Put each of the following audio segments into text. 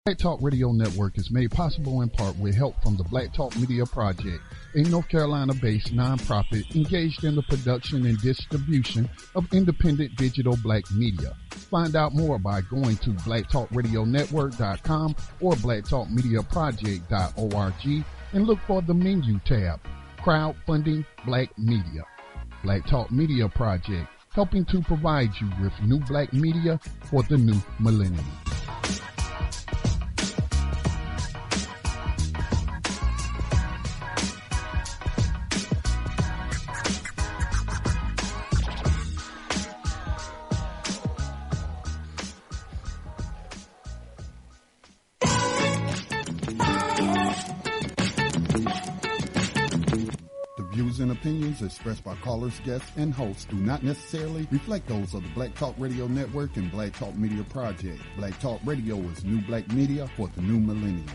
Black Talk Radio Network is made possible in part with help from the Black Talk Media Project, a North Carolina-based nonprofit engaged in the production and distribution of independent digital black media. Find out more by going to blacktalkradionetwork.com or blacktalkmediaproject.org and look for the menu tab, Crowdfunding Black Media. Black Talk Media Project, helping to provide you with new black media for the new millennium. And opinions expressed by callers, guests, and hosts do not necessarily reflect those of the Black Talk Radio Network and Black Talk Media Project. Black Talk Radio is new black media for the new millennium.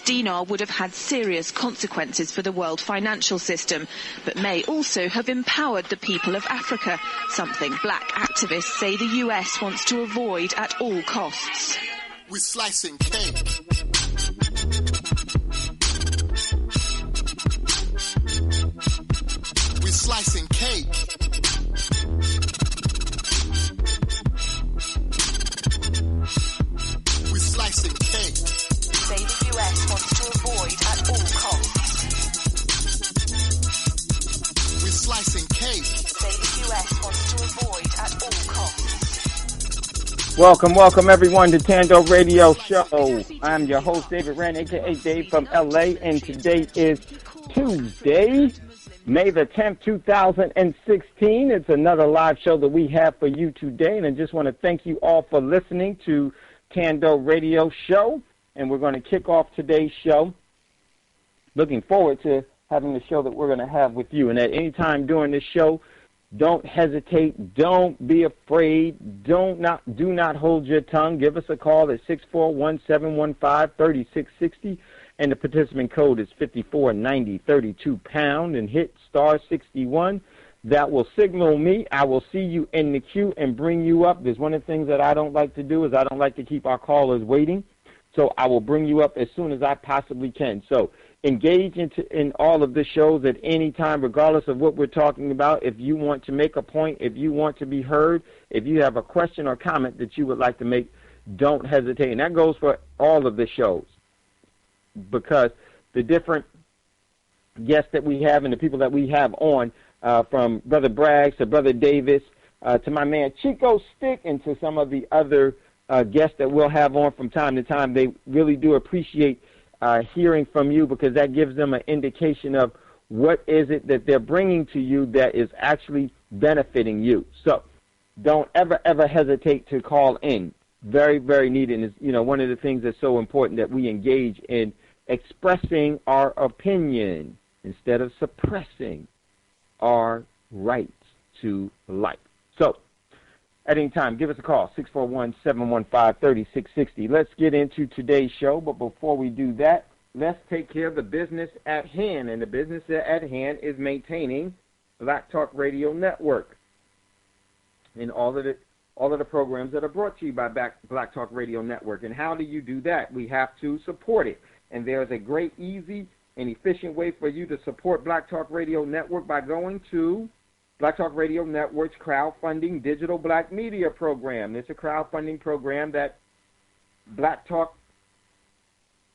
Dinar would have had serious consequences for the world financial system, but may also have empowered the people of Africa, something black activists say the US wants to avoid at all costs. We're slicing cake. We're slicing cake. We're slicing cake. Say the US wants to avoid at all costs. We're slicing cake. Say the US wants to avoid at all costs. Welcome everyone to Thando Radio Show. I'm your host, David Rand, a.k.a. Dave from L.A., and today is Tuesday, May the 10th, 2016. It's another live show that we have for you today, and I just want to thank you all for listening to Thando Radio Show. And we're going to kick off today's show. Looking forward to having the show that we're going to have with you. And at any time during this show, don't hesitate. Don't be afraid. Do not hold your tongue. Give us a call at 641-715-3660. And the participant code is 549032# and hit star 61. That will signal me. I will see you in the queue and bring you up. There's one of the things that I don't like to do is I don't like to keep our callers waiting. So I will bring you up as soon as I possibly can. So engage in all of the shows at any time, regardless of what we're talking about. If you want to make a point, if you want to be heard, if you have a question or comment that you would like to make, don't hesitate. And that goes for all of the shows, because the different guests that we have and the people that we have on, from Brother Braggs to Brother Davis, to my man Chico Stick, and to some of the other guests that we'll have on from time to time, they really do appreciate hearing from you, because that gives them an indication of what is it that they're bringing to you that is actually benefiting you. So don't ever hesitate to call in. Very, very needed. And it's, one of the things that's so important, that we engage in expressing our opinion instead of suppressing our rights to life. So at any time, give us a call, 641-715-3660. Let's get into today's show, but before we do that, let's take care of the business at hand, and the business at hand is maintaining Black Talk Radio Network and all of the programs that are brought to you by Black Talk Radio Network. And how do you do that? We have to support it, and there's a great, easy, and efficient way for you to support Black Talk Radio Network by going to Black Talk Radio Network's crowdfunding digital black media program. It's a crowdfunding program that Black Talk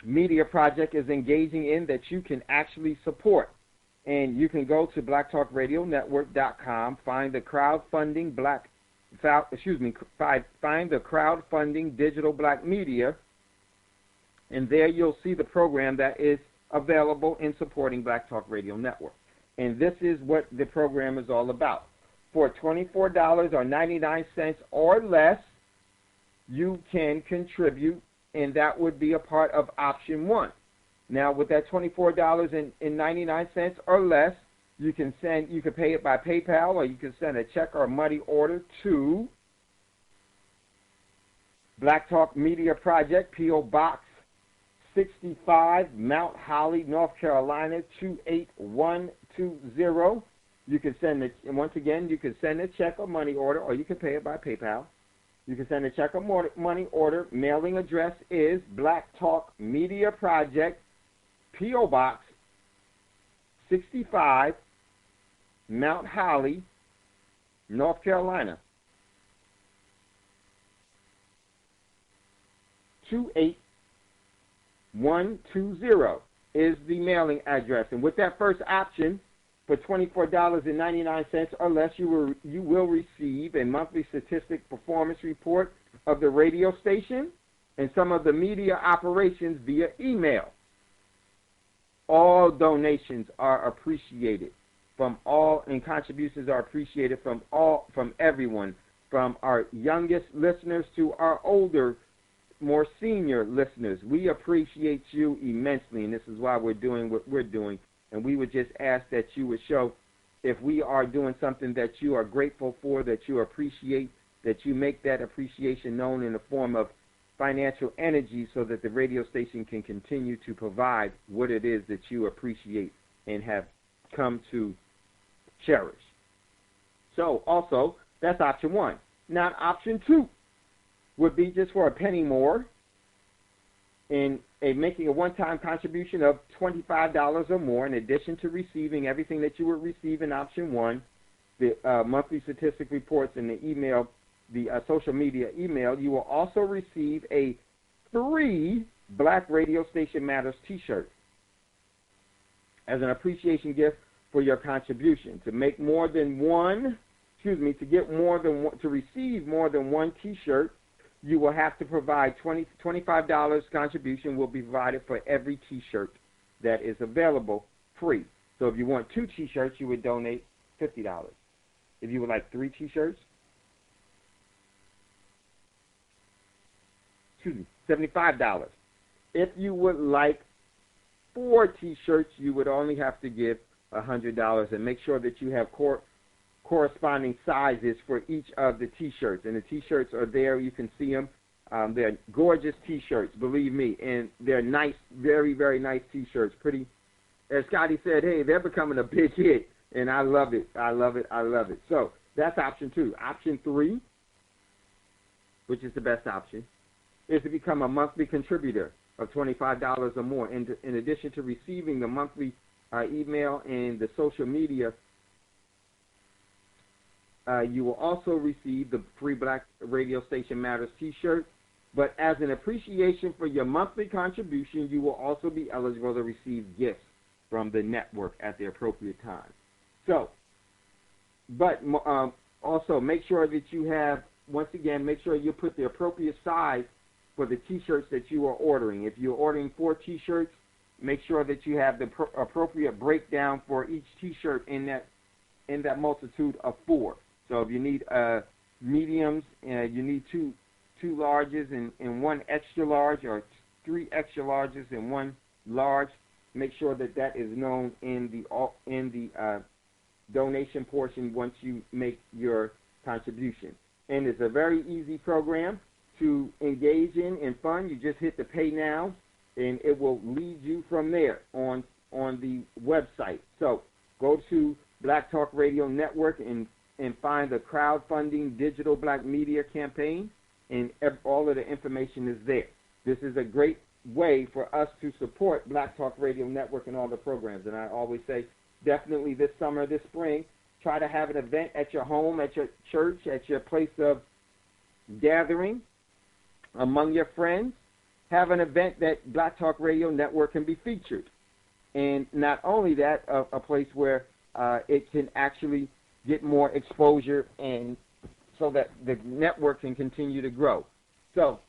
Media Project is engaging in that you can actually support. And you can go to blacktalkradionetwork.com, find the crowdfunding find the crowdfunding digital black media, and there you'll see the program that is available in supporting Black Talk Radio Network. And this is what the program is all about. For $24.99 or less, you can contribute, and that would be a part of option one. Now, with that $24.99 or less, you can pay it by PayPal, or you can send a check or money order to Black Talk Media Project, P.O. Box 65, Mount Holly, North Carolina, 28120. You can send it, and once again, you can send a check or money order, or you can pay it by PayPal. You can send a check or money order. Mailing address is Black Talk Media Project, P.O. Box 65, Mount Holly, North Carolina, 28120 is the mailing address. And with that first option, for $24.99 or less, you will receive a monthly statistic performance report of the radio station and some of the media operations via email. All donations are appreciated and contributions are appreciated from everyone, from our youngest listeners to our older, more senior listeners. We appreciate you immensely, and this is why we're doing what we're doing. And we would just ask that you would show, if we are doing something that you are grateful for, that you appreciate, that you make that appreciation known in the form of financial energy so that the radio station can continue to provide what it is that you appreciate and have come to cherish. So also, that's option one. Now, option two would be just for a penny more in making a one-time contribution of $25 or more, in addition to receiving everything that you would receive in option one, the monthly statistic reports and the email, the social media email. You will also receive a free Black Radio Station Matters t-shirt as an appreciation gift for your contribution. To make more than one, to receive more than one t-shirt, you will have to provide $25 contribution will be provided for every t-shirt that is available free. So if you want 2 t-shirts, you would donate $50. If you would like 3 t-shirts, $75. If you would like 4 t-shirts, you would only have to give $100, and make sure that you have corresponding sizes for each of the t-shirts. And the t-shirts are there. You can see them. They're gorgeous t-shirts, believe me, and they're nice, very, very nice t-shirts. Pretty, as Scotty said, hey, they're becoming a big hit, and I love it. I love it. I love it. So that's option two. Option three, which is the best option, is to become a monthly contributor of $25 or more. In addition to receiving the monthly email and the social media, you will also receive the free Black Radio Station Matters t-shirt. But as an appreciation for your monthly contribution, you will also be eligible to receive gifts from the network at the appropriate time. So, but also make sure that you have, once again, make sure you put the appropriate size for the t-shirts that you are ordering. If you're ordering 4 t-shirts, make sure that you have the appropriate breakdown for each t-shirt in that multitude of 4. So if you need mediums, you need two larges and 1 extra large, or 3 extra larges and 1 large. Make sure that is known in the donation portion once you make your contribution. And it's a very easy program to engage in and fund. You just hit the pay now, and it will lead you from there on the website. So go to Black Talk Radio Network and find the crowdfunding digital Black media campaign, and all of the information is there. This is a great way for us to support Black Talk Radio Network and all the programs. And I always say, definitely this summer, this spring, try to have an event at your home, at your church, at your place of gathering, among your friends. Have an event that Black Talk Radio Network can be featured. And not only that, a place where it can actually get more exposure, and so that the network can continue to grow. So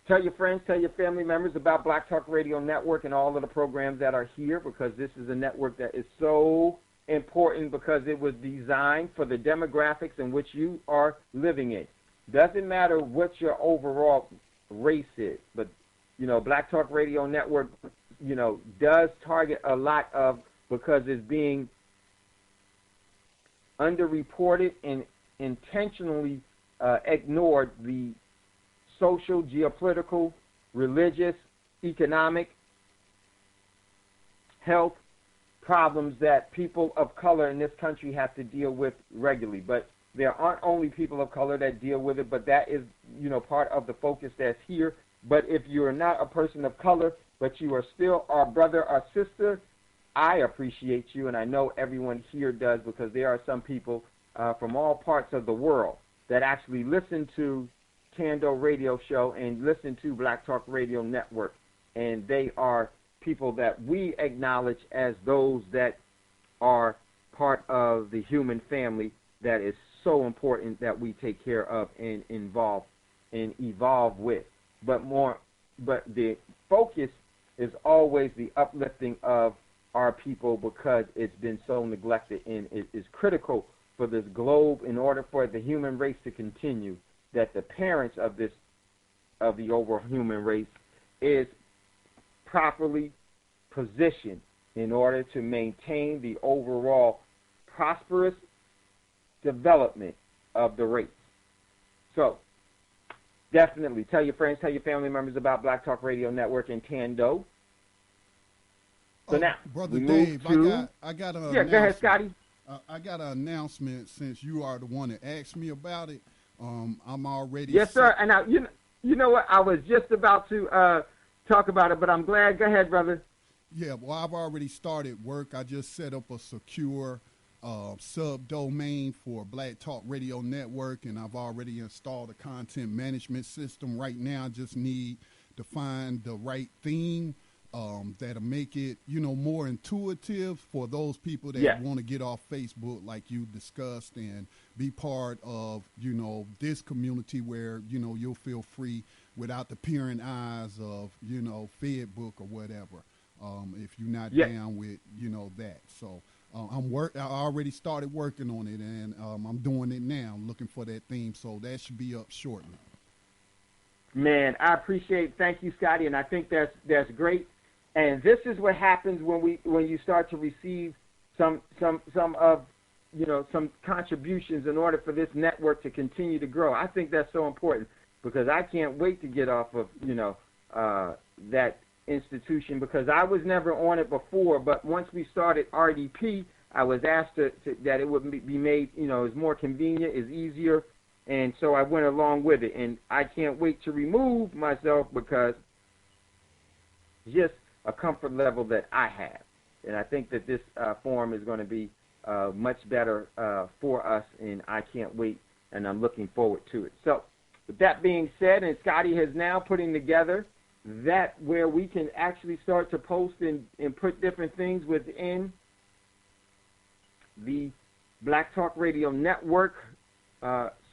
tell your friends, tell your family members about Black Talk Radio Network and all of the programs that are here, because this is a network that is so important, because it was designed for the demographics in which you are living in. Doesn't matter what your overall race is, but, Black Talk Radio Network, does target a lot of, because it's being underreported and intentionally ignored, the social, geopolitical, religious, economic, health problems that people of color in this country have to deal with regularly. But there aren't only people of color that deal with it, but that is, part of the focus that's here. But if you're not a person of color, but you are still our brother or sister, I appreciate you, and I know everyone here does, because there are some people from all parts of the world that actually listen to Thando Radio Show and listen to Black Talk Radio Network, and they are people that we acknowledge as those that are part of the human family that is so important that we take care of and involve and evolve with. But the focus is always the uplifting of our people, because it's been so neglected, and it is critical for this globe, in order for the human race to continue, that the parents of the overall human race is properly positioned in order to maintain the overall prosperous development of the race. So definitely tell your friends, tell your family members about Black Talk Radio Network and Thando. So now, Brother Dave, I got an go ahead, Scotty. I got an announcement, since you are the one that asked me about it. I'm already... Yes, sir. And now, you know what? I was just about to talk about it, but I'm glad. Go ahead, brother. Yeah, well, I've already started work. I just set up a secure subdomain for Black Talk Radio Network, and I've already installed a content management system. Right now, I just need to find the right theme that'll make it, more intuitive for those people that want to get off Facebook, like you discussed, and be part of, this community where, you'll feel free without the peering eyes of, Fedbook or whatever, if you're not down with, that. So I already started working on it, and I'm doing it now, looking for that theme. So that should be up shortly. Man, I appreciate. Thank you, Scotty, and I think that's great. And this is what happens when you start to receive some contributions in order for this network to continue to grow. I think that's so important, because I can't wait to get off of that institution, because I was never on it before. But once we started RDP, I was asked that it would be made is more convenient, is easier, and so I went along with it. And I can't wait to remove myself, because just a comfort level that I have. And I think that this forum is going to be much better for us, and I can't wait, and I'm looking forward to it. So with that being said, and Scotty has now putting together that where we can actually start to post and put different things within the Black Talk Radio Network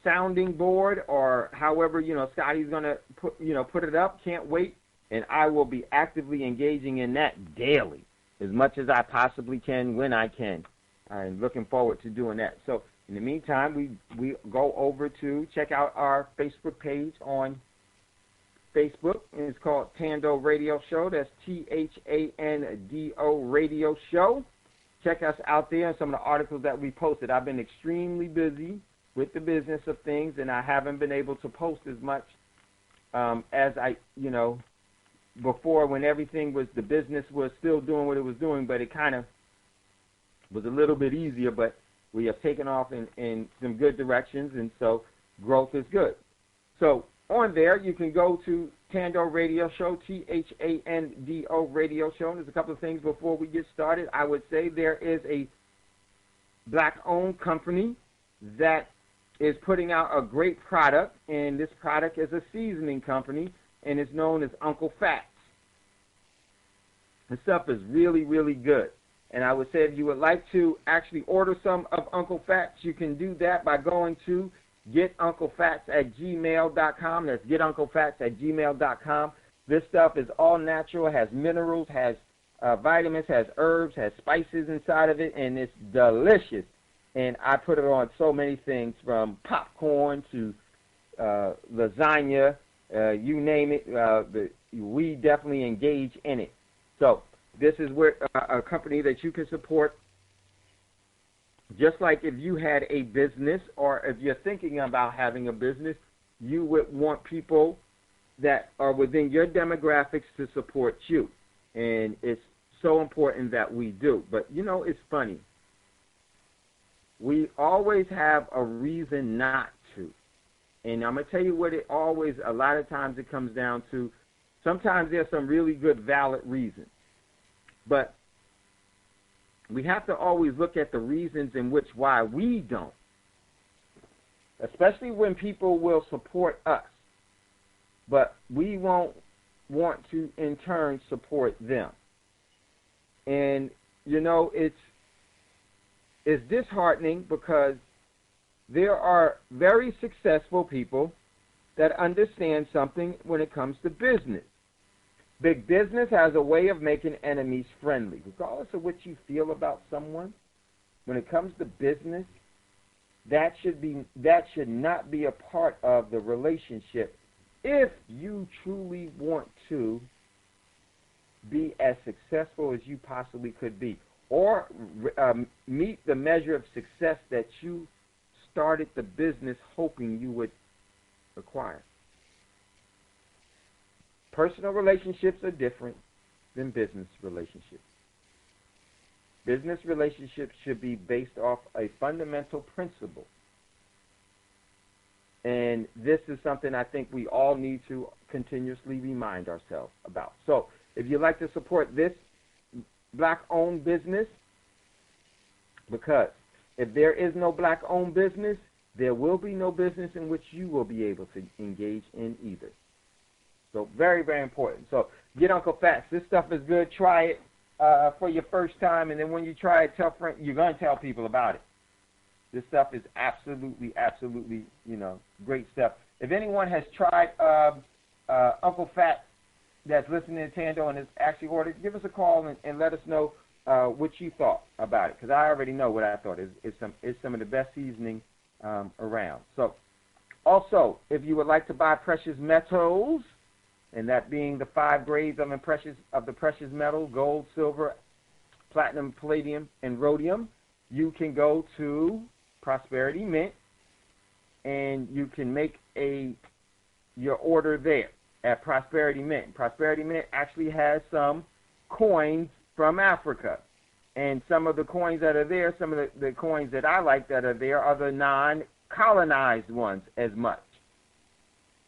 sounding board, or however, Scotty's going to put it up. Can't wait. And I will be actively engaging in that daily, as much as I possibly can, when I can. I'm looking forward to doing that. So in the meantime, we go over to check out our Facebook page on Facebook. And it's called Thando Radio Show. That's Thando Radio Show. Check us out there and some of the articles that we posted. I've been extremely busy with the business of things, and I haven't been able to post as much as I, before, when everything was, the business was still doing what it was doing, but it kind of was a little bit easier. But we have taken off in some good directions, and so growth is good. So on there, you can go to Thando Radio Show, Thando Radio Show. And there's a couple of things before we get started. I would say there is a black-owned company that is putting out a great product, and this product is a seasoning company, and it's known as Uncle Fats. The stuff is really, really good. And I would say if you would like to actually order some of Uncle Fats, you can do that by going to getunclefats@gmail.com. That's getunclefats@gmail.com. This stuff is all natural, has minerals, has vitamins, has herbs, has spices inside of it, and it's delicious. And I put it on so many things, from popcorn to lasagna, you name it. We definitely engage in it. So this is where a company that you can support. Just like if you had a business, or if you're thinking about having a business, you would want people that are within your demographics to support you. And it's so important that we do. But, you know, it's funny. We always have a reason not to. And I'm going to tell you what it always, a lot of times it comes down to. Sometimes there's some really good, valid reasons. But we have to always look at the reasons in which why we don't. Especially when people will support us. But we won't want to, in turn, support them. And, you know, it's disheartening because there are very successful people that understand something when it comes to business. Big business has a way of making enemies friendly. Regardless of what you feel about someone, when it comes to business, that should not be a part of the relationship if you truly want to be as successful as you possibly could be, or meet the measure of success that you started the business hoping you would acquire. Personal relationships are different than business relationships. Business relationships should be based off a fundamental principle. And this is something I think we all need to continuously remind ourselves about. So if you'd like to support this black-owned business, because if there is no black-owned business, there will be no business in which you will be able to engage in either. So very, very important. So get Uncle Fats. This stuff is good. Try it for your first time, and then when you try it, tell friends. You're going to tell people about it. This stuff is absolutely, absolutely, you know, great stuff. If anyone has tried Uncle Fat that's listening to Thando and has actually ordered, give us a call and let us know what you thought about it, because I already know what I thought. It's some of the best seasoning around. So, also, if you would like to buy precious metals, and that being the 5 grades of the precious metal, gold, silver, platinum, palladium, and rhodium, you can go to Prosperity Mint, and you can make your order there at Prosperity Mint. Prosperity Mint actually has some coins from Africa, and some of the coins that are there, some of the coins that I like that are there are the non-colonized ones as much.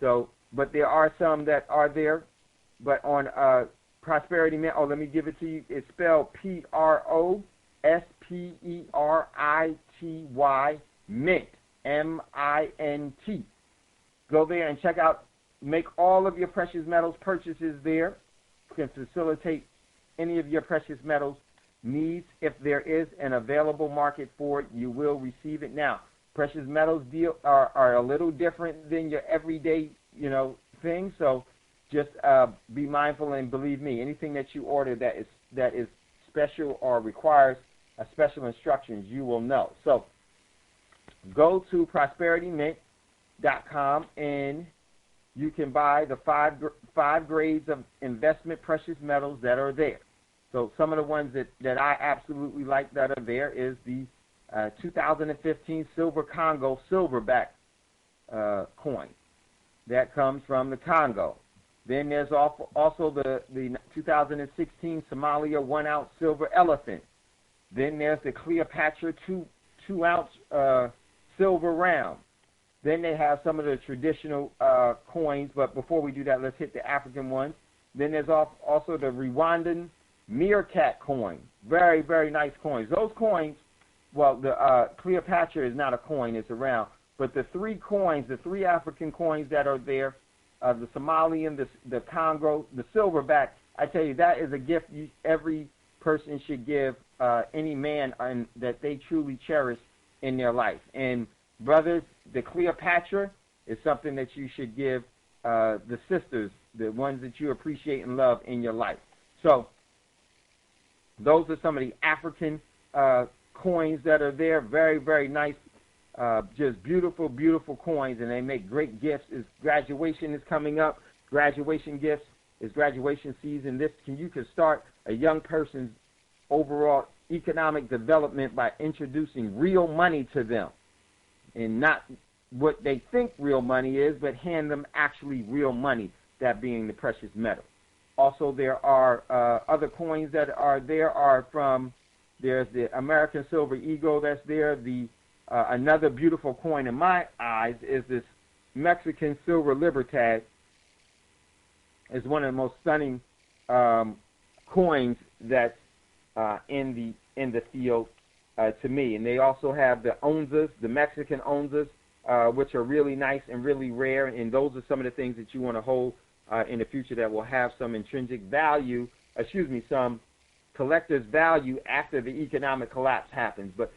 So, but there are some that are there, but on Prosperity Mint, let me give it to you. It's spelled Prosperity Mint, M-I-N-T. Go there and check out, make all of your precious metals purchases there. You can facilitate any of your precious metals needs. If there is an available market for it, you will receive it. Now, precious metals are a little different than your everyday, you know, thing. So just be mindful, and believe me, anything that you order that is special or requires a special instructions, you will know. So go to prosperitymint.com and you can buy the five grades of investment precious metals that are there. So some of the ones that I absolutely like that are there is the 2015 Silver Congo silverback coin. That comes from the Congo. Then there's also the 2016 Somalia 1-ounce silver elephant. Then there's the Cleopatra 2-ounce silver round. Then they have some of the traditional coins, but before we do that, let's hit the African ones. Then there's also the Rwandan meerkat coin. Very, very nice coins. Those coins, well, the Cleopatra is not a coin, it's a round. But the 3 coins, the 3 African coins that are there, the Somalian, the Congo, the silverback, I tell you, that is a gift every person should give any man that they truly cherish in their life. And brothers, the Cleopatra is something that you should give the sisters, the ones that you appreciate and love in your life. So those are some of the African coins that are there. Very, very nice, just beautiful, beautiful coins, and they make great gifts. Graduation is coming up. Graduation gifts is graduation season. You can start a young person's overall economic development by introducing real money to them, and not what they think real money is, but hand them actually real money. that being the precious metal. Also, there are other coins that are there there's the American Silver Eagle that's there. Another beautiful coin in my eyes is this Mexican Silver Libertad. It's one of the most stunning coins that's in the field to me. And they also have the onzas, the Mexican onzas, which are really nice and really rare. And those are some of the things that you want to hold in the future that will have some intrinsic value, some collector's value after the economic collapse happens. But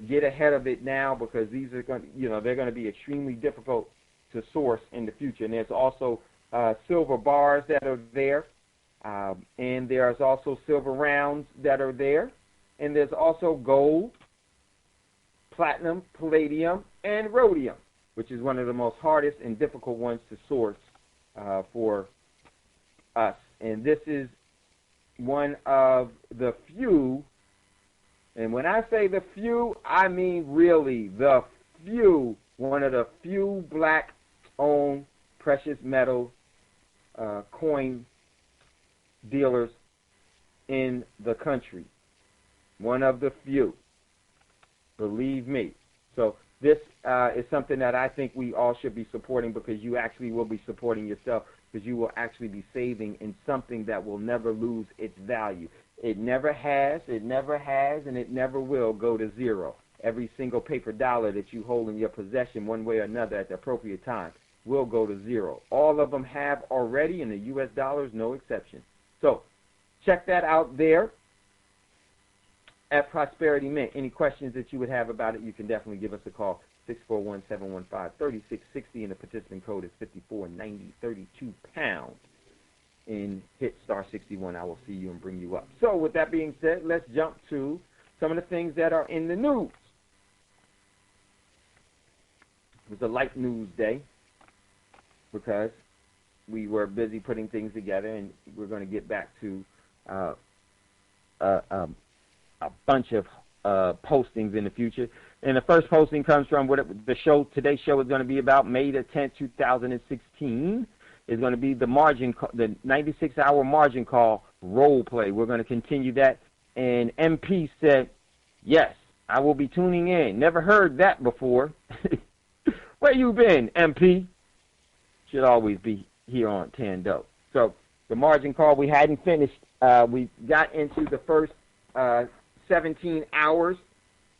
get ahead of it now, because these are going, they're going to be extremely difficult to source in the future. And there's also silver bars that are there, and there's also silver rounds that are there, and there's also gold, platinum, palladium, and rhodium, which is one of the most hardest and difficult ones to source for us. And this is one of the few, and when I say the few, I mean really the few, one of the few black-owned precious metal coin dealers in the country. One of the few. Believe me. So this is something that I think we all should be supporting, because you actually will be supporting yourself, because you will actually be saving in something that will never lose its value. It never has, and it never will go to zero. Every single paper dollar that you hold in your possession one way or another at the appropriate time will go to zero. All of them have already, and the U.S. dollar is no exception. So check that out there at Prosperity Mint. Any questions that you would have about it, you can definitely give us a call, 641-715-3660, and the participant code is 549032 pounds. And hit star 61. I will see you and bring you up. So with that being said, let's jump to some of the things that are in the news. It was a light news day because we were busy putting things together, and we're going to get back to a bunch of postings in the future. And the first posting comes from today's show is going to be about May the 10th, 2016. Is going to be the 96-hour margin call role play. We're going to continue that. And MP said, yes, I will be tuning in. Never heard that before. Where you been, MP? Should always be here on Thando. So the margin call, we hadn't finished. We got into the first 17 hours.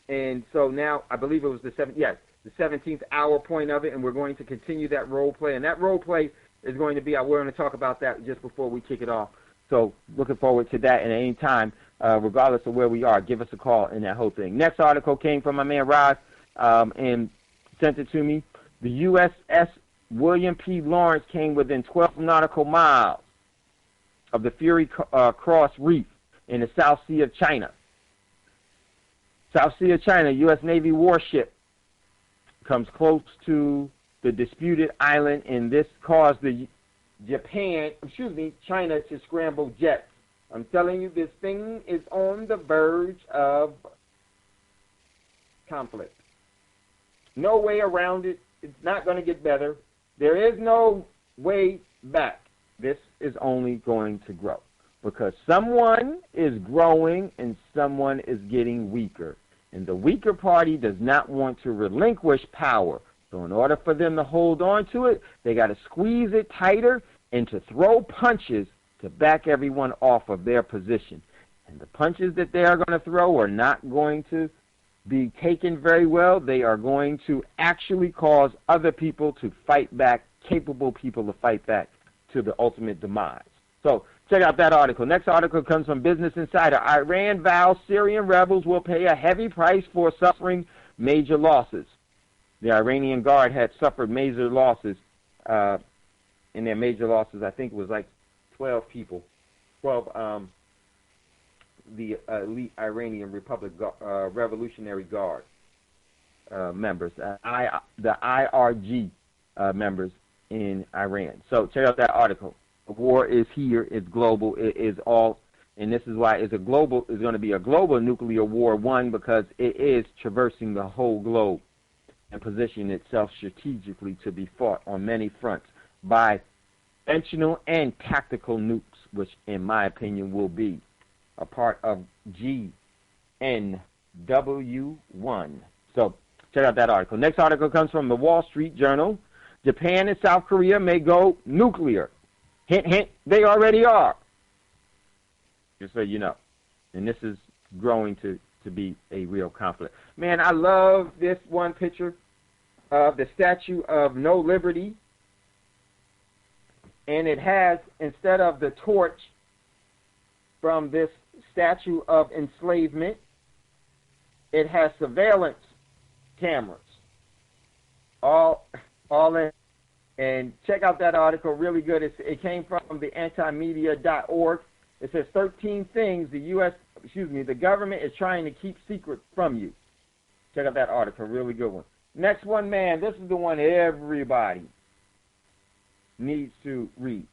And so now I believe it was the 17th hour point of it, and we're going to continue that role play. And that role play is going to be, we're going to talk about that just before we kick it off. So looking forward to that. And at any time, regardless of where we are, give us a call in that whole thing. Next article came from my man Roz and sent it to me. The USS William P. Lawrence came within 12 nautical miles of the Fury Cross Reef in the South Sea of China. South Sea of China, U.S. Navy warship comes close to the disputed island, and this caused China to scramble jets. I'm telling you, this thing is on the verge of conflict. No way around it. It's not going to get better. There is no way back. This is only going to grow, because someone is growing and someone is getting weaker. And the weaker party does not want to relinquish power. So in order for them to hold on to it, they got to squeeze it tighter and to throw punches to back everyone off of their position. And the punches that they are going to throw are not going to be taken very well. They are going to actually cause other people to fight back, capable people to fight back to the ultimate demise. So check out that article. Next article comes from Business Insider. Iran vows Syrian rebels will pay a heavy price for suffering major losses. The Iranian Guard had suffered major losses. In their major losses, I think it was like 12 people. 12 the elite Iranian Revolutionary Guard members, the IRG members in Iran. So check out that article. The war is here. It's global. It is all, and this is why it's going to be a global nuclear war. One, because it is traversing the whole globe and positioning itself strategically to be fought on many fronts by conventional and tactical nukes, which in my opinion will be a part of GNW1. So check out that article. Next article comes from the Wall Street Journal. Japan and South Korea may go nuclear. Hint, hint, they already are. Just so you know. And this is growing to be a real conflict. Man, I love this one picture of the Statue of No Liberty. And it has, instead of the torch from this statue of enslavement, it has surveillance cameras. All in. And check out that article, really good. It came from the antimedia.org. It says 13 things the government is trying to keep secret from you. Check out that article, really good one. Next one, man, this is the one everybody needs to read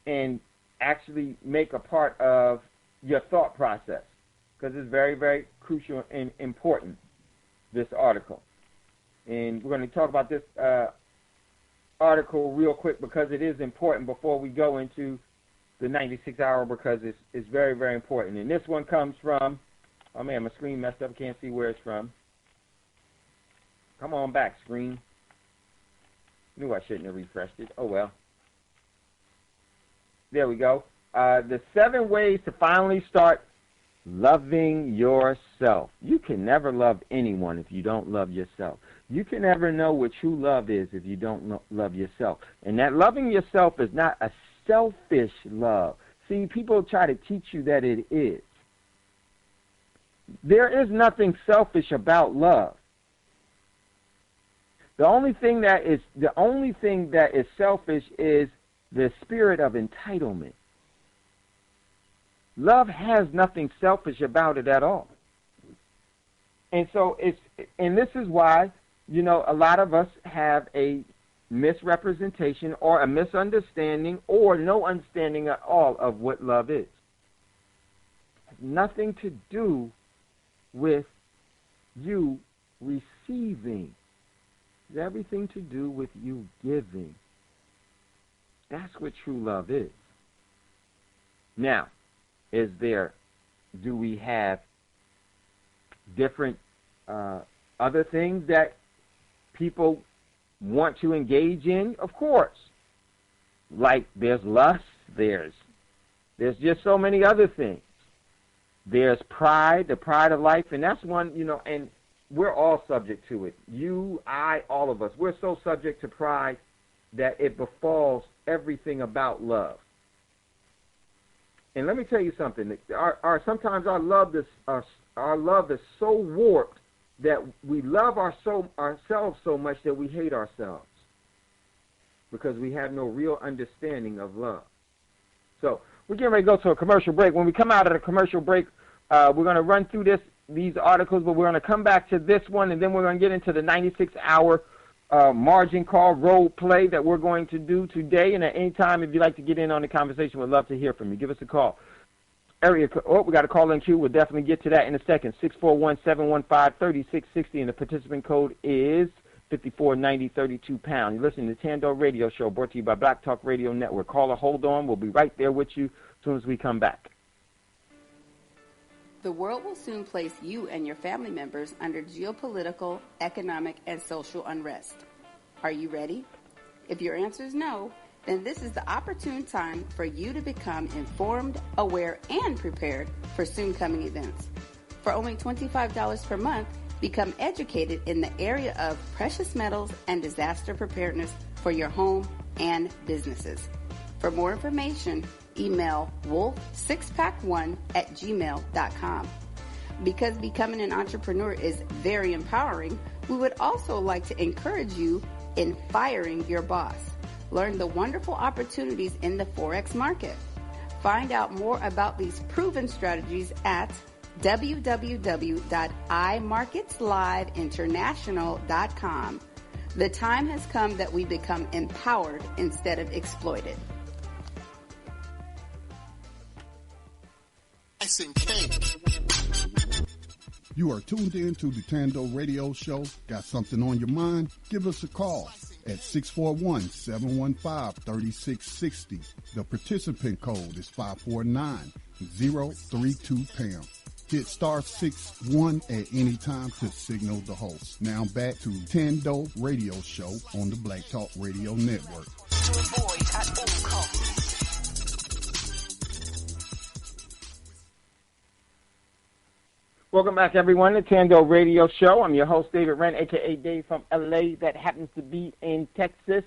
and actually make a part of your thought process, because it's very, very crucial and important, this article. And we're going to talk about this article real quick because it is important before we go into the 96 hour, because it's very, very important. And this one comes from, oh man, my screen messed up. Can't see where it's from. Come on back, screen. Knew I shouldn't have refreshed it. Oh well. There we go. The 7 ways to finally start loving yourself. You can never love anyone if you don't love yourself. You can never know what true love is if you don't love yourself. And that loving yourself is not a selfish love. See, people try to teach you that it is. There is nothing selfish about love. The only thing that is selfish is the spirit of entitlement. Love has nothing selfish about it at all. And so this is why, a lot of us have a misrepresentation or a misunderstanding or no understanding at all of what love is. It has nothing to do with you receiving. It has everything to do with you giving. That's what true love is. Now, do we have different other things that people want to engage in? Of course. Like there's lust, there's just so many other things. There's pride, the pride of life, and that's one, and we're all subject to it. You, I, all of us. We're so subject to pride that it befalls everything about love. And let me tell you something. Sometimes our love is so warped that we love ourselves so much that we hate ourselves because we have no real understanding of love. So we're getting ready to go to a commercial break. When we come out of the commercial break, we're going to run through these articles, but we're going to come back to this one, and then we're going to get into the 96-hour margin call role play that we're going to do today. And at any time, if you'd like to get in on the conversation, we'd love to hear from you. Give us a call. We got a call in queue. We'll definitely get to that in a second. 641-715-3660, and the participant code is 549032 pound. You're listening to the Thando Radio Show, brought to you by Black Talk Radio Network. Caller, hold on. We'll be right there with you as soon as we come back. The world will soon place you and your family members under geopolitical, economic, and social unrest. Are you ready? If your answer is no, then this is the opportune time for you to become informed, aware, and prepared for soon-coming events. For only $25 per month, become educated in the area of precious metals and disaster preparedness for your home and businesses. For more information, email wolf6pack1@gmail.com. Because becoming an entrepreneur is very empowering, we would also like to encourage you in firing your boss. Learn the wonderful opportunities in the Forex market. Find out more about these proven strategies at www.imarketsliveinternational.com. The time has come that we become empowered instead of exploited. You are tuned in to the Thando Radio Show. Got something on your mind? Give us a call. at 641-715-3660. The participant code is 549-032-pound. Hit star 61 at any time to signal the host. Now back to Thando Radio Show on the Black Talk Radio Network. To avoid at all costs. Welcome back, everyone, to Thando Radio Show. I'm your host, David Wren, a.k.a. Dave from L.A. that happens to be in Texas,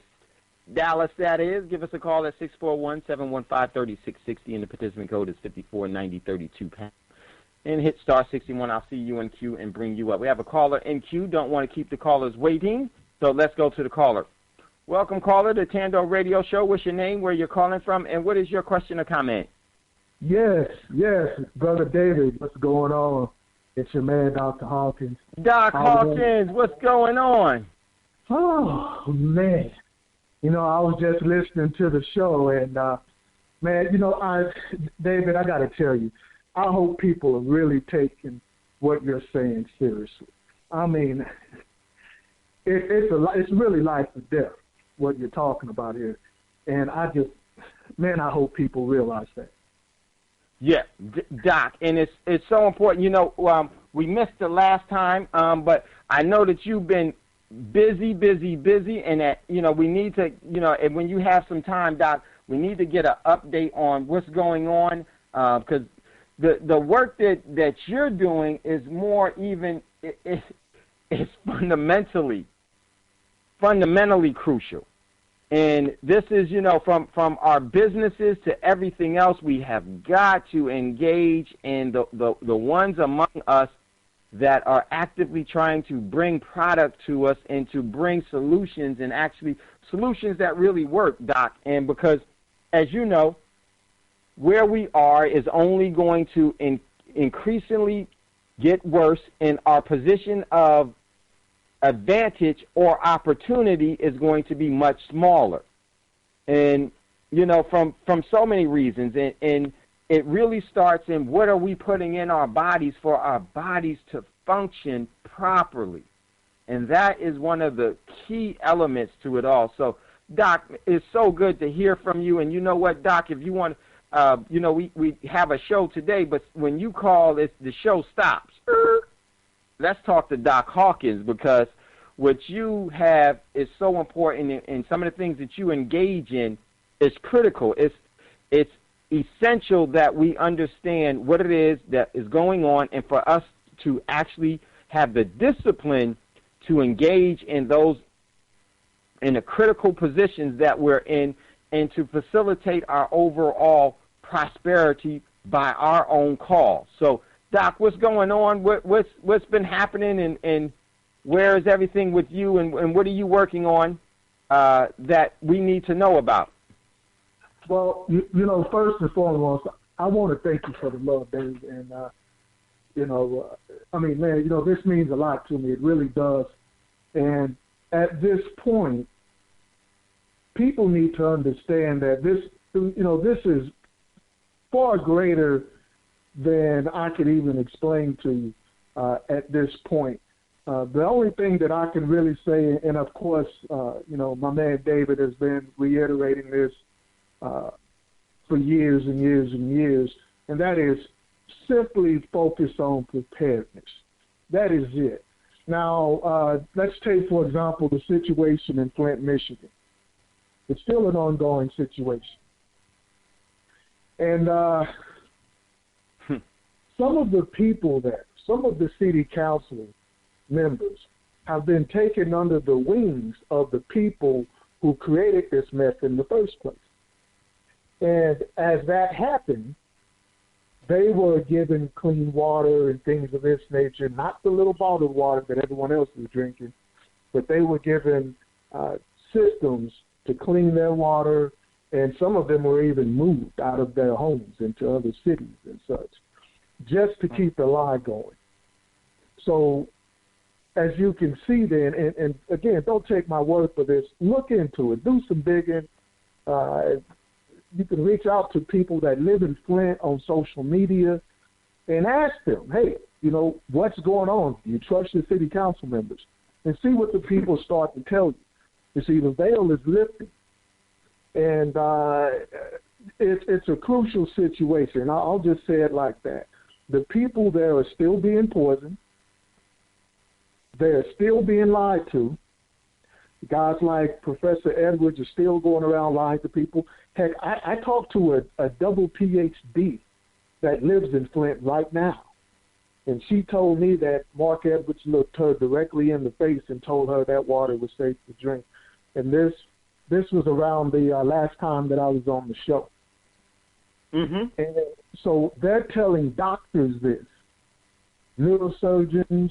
Dallas, that is. Give us a call at 641-715-3660, and the participant code is 549032-pound. And hit star 61. I'll see you in queue and bring you up. We have a caller in queue. Don't want to keep the callers waiting, so let's go to the caller. Welcome, caller, to Thando Radio Show. What's your name, where you're calling from, and what is your question or comment? Yes, Brother David, what's going on? It's your man, Dr. Hawkins. Doc Hawkins, what's going on? Oh, man. You know, I was just listening to the show, and, man, you know, David, I got to tell you, I hope people are really taking what you're saying seriously. I mean, it's really life or death, what you're talking about here. And I hope people realize that. Yeah, Doc, and it's so important. You know, we missed the last time, but I know that you've been busy, and that, you know, we need to, you know, and when you have some time, Doc, we need to get an update on what's going on, because the work that you're doing is more even, it's fundamentally crucial. And this is, you know, from our businesses to everything else, we have got to engage in the ones among us that are actively trying to bring product to us and to bring solutions, and actually solutions that really work, Doc. And because, as you know, where we are is only going to increasingly get worse, and our position of advantage or opportunity is going to be much smaller. And, you know, from so many reasons. And it really starts in what are we putting in our bodies for our bodies to function properly. And that is one of the key elements to it all. So, Doc, it's so good to hear from you. And you know what, Doc, if you want, you know, we have a show today, but when you call, the show stops. Let's talk to Doc Hawkins, because what you have is so important, and some of the things that you engage in is critical. It's essential that we understand what it is that is going on, and for us to actually have the discipline to engage in the critical positions that we're in, and to facilitate our overall prosperity by our own call. So, Doc, what's going on? What's been happening, and where is everything with you, and what are you working on that we need to know about? Well, you know, first and foremost, I want to thank you for the love, Dave. And, you know, I mean, man, you know, this means a lot to me. It really does. And at this point, people need to understand that this, you know, this is far greater than I could even explain to you at this point. The only thing that I can really say, and of course, you know, my man David has been reiterating this for years and years and years, and that is simply focus on preparedness. That is it. Now, let's take, for example, the situation in Flint, Michigan. It's still an ongoing situation. And some of the people there, some of the city council members have been taken under the wings of the people who created this mess in the first place. And as that happened, they were given clean water and things of this nature, not the little bottled water that everyone else was drinking, but they were given systems to clean their water, and some of them were even moved out of their homes into other cities and such, just to keep the line going. So, as you can see then, and again, don't take my word for this, look into it, do some digging. You can reach out to people that live in Flint on social media and ask them, hey, you know, what's going on? Do you trust your city council members? And see what the people start to tell you. You see, the veil is lifted, and it's a crucial situation. I'll just say it like that. The people there are still being poisoned. They're still being lied to. Guys like Professor Edwards are still going around lying to people. Heck, I talked to a double PhD that lives in Flint right now, and she told me that Mark Edwards looked her directly in the face and told her that water was safe to drink. And this was around the last time that I was on the show. Mm-hmm. And so they're telling doctors this, neurosurgeons,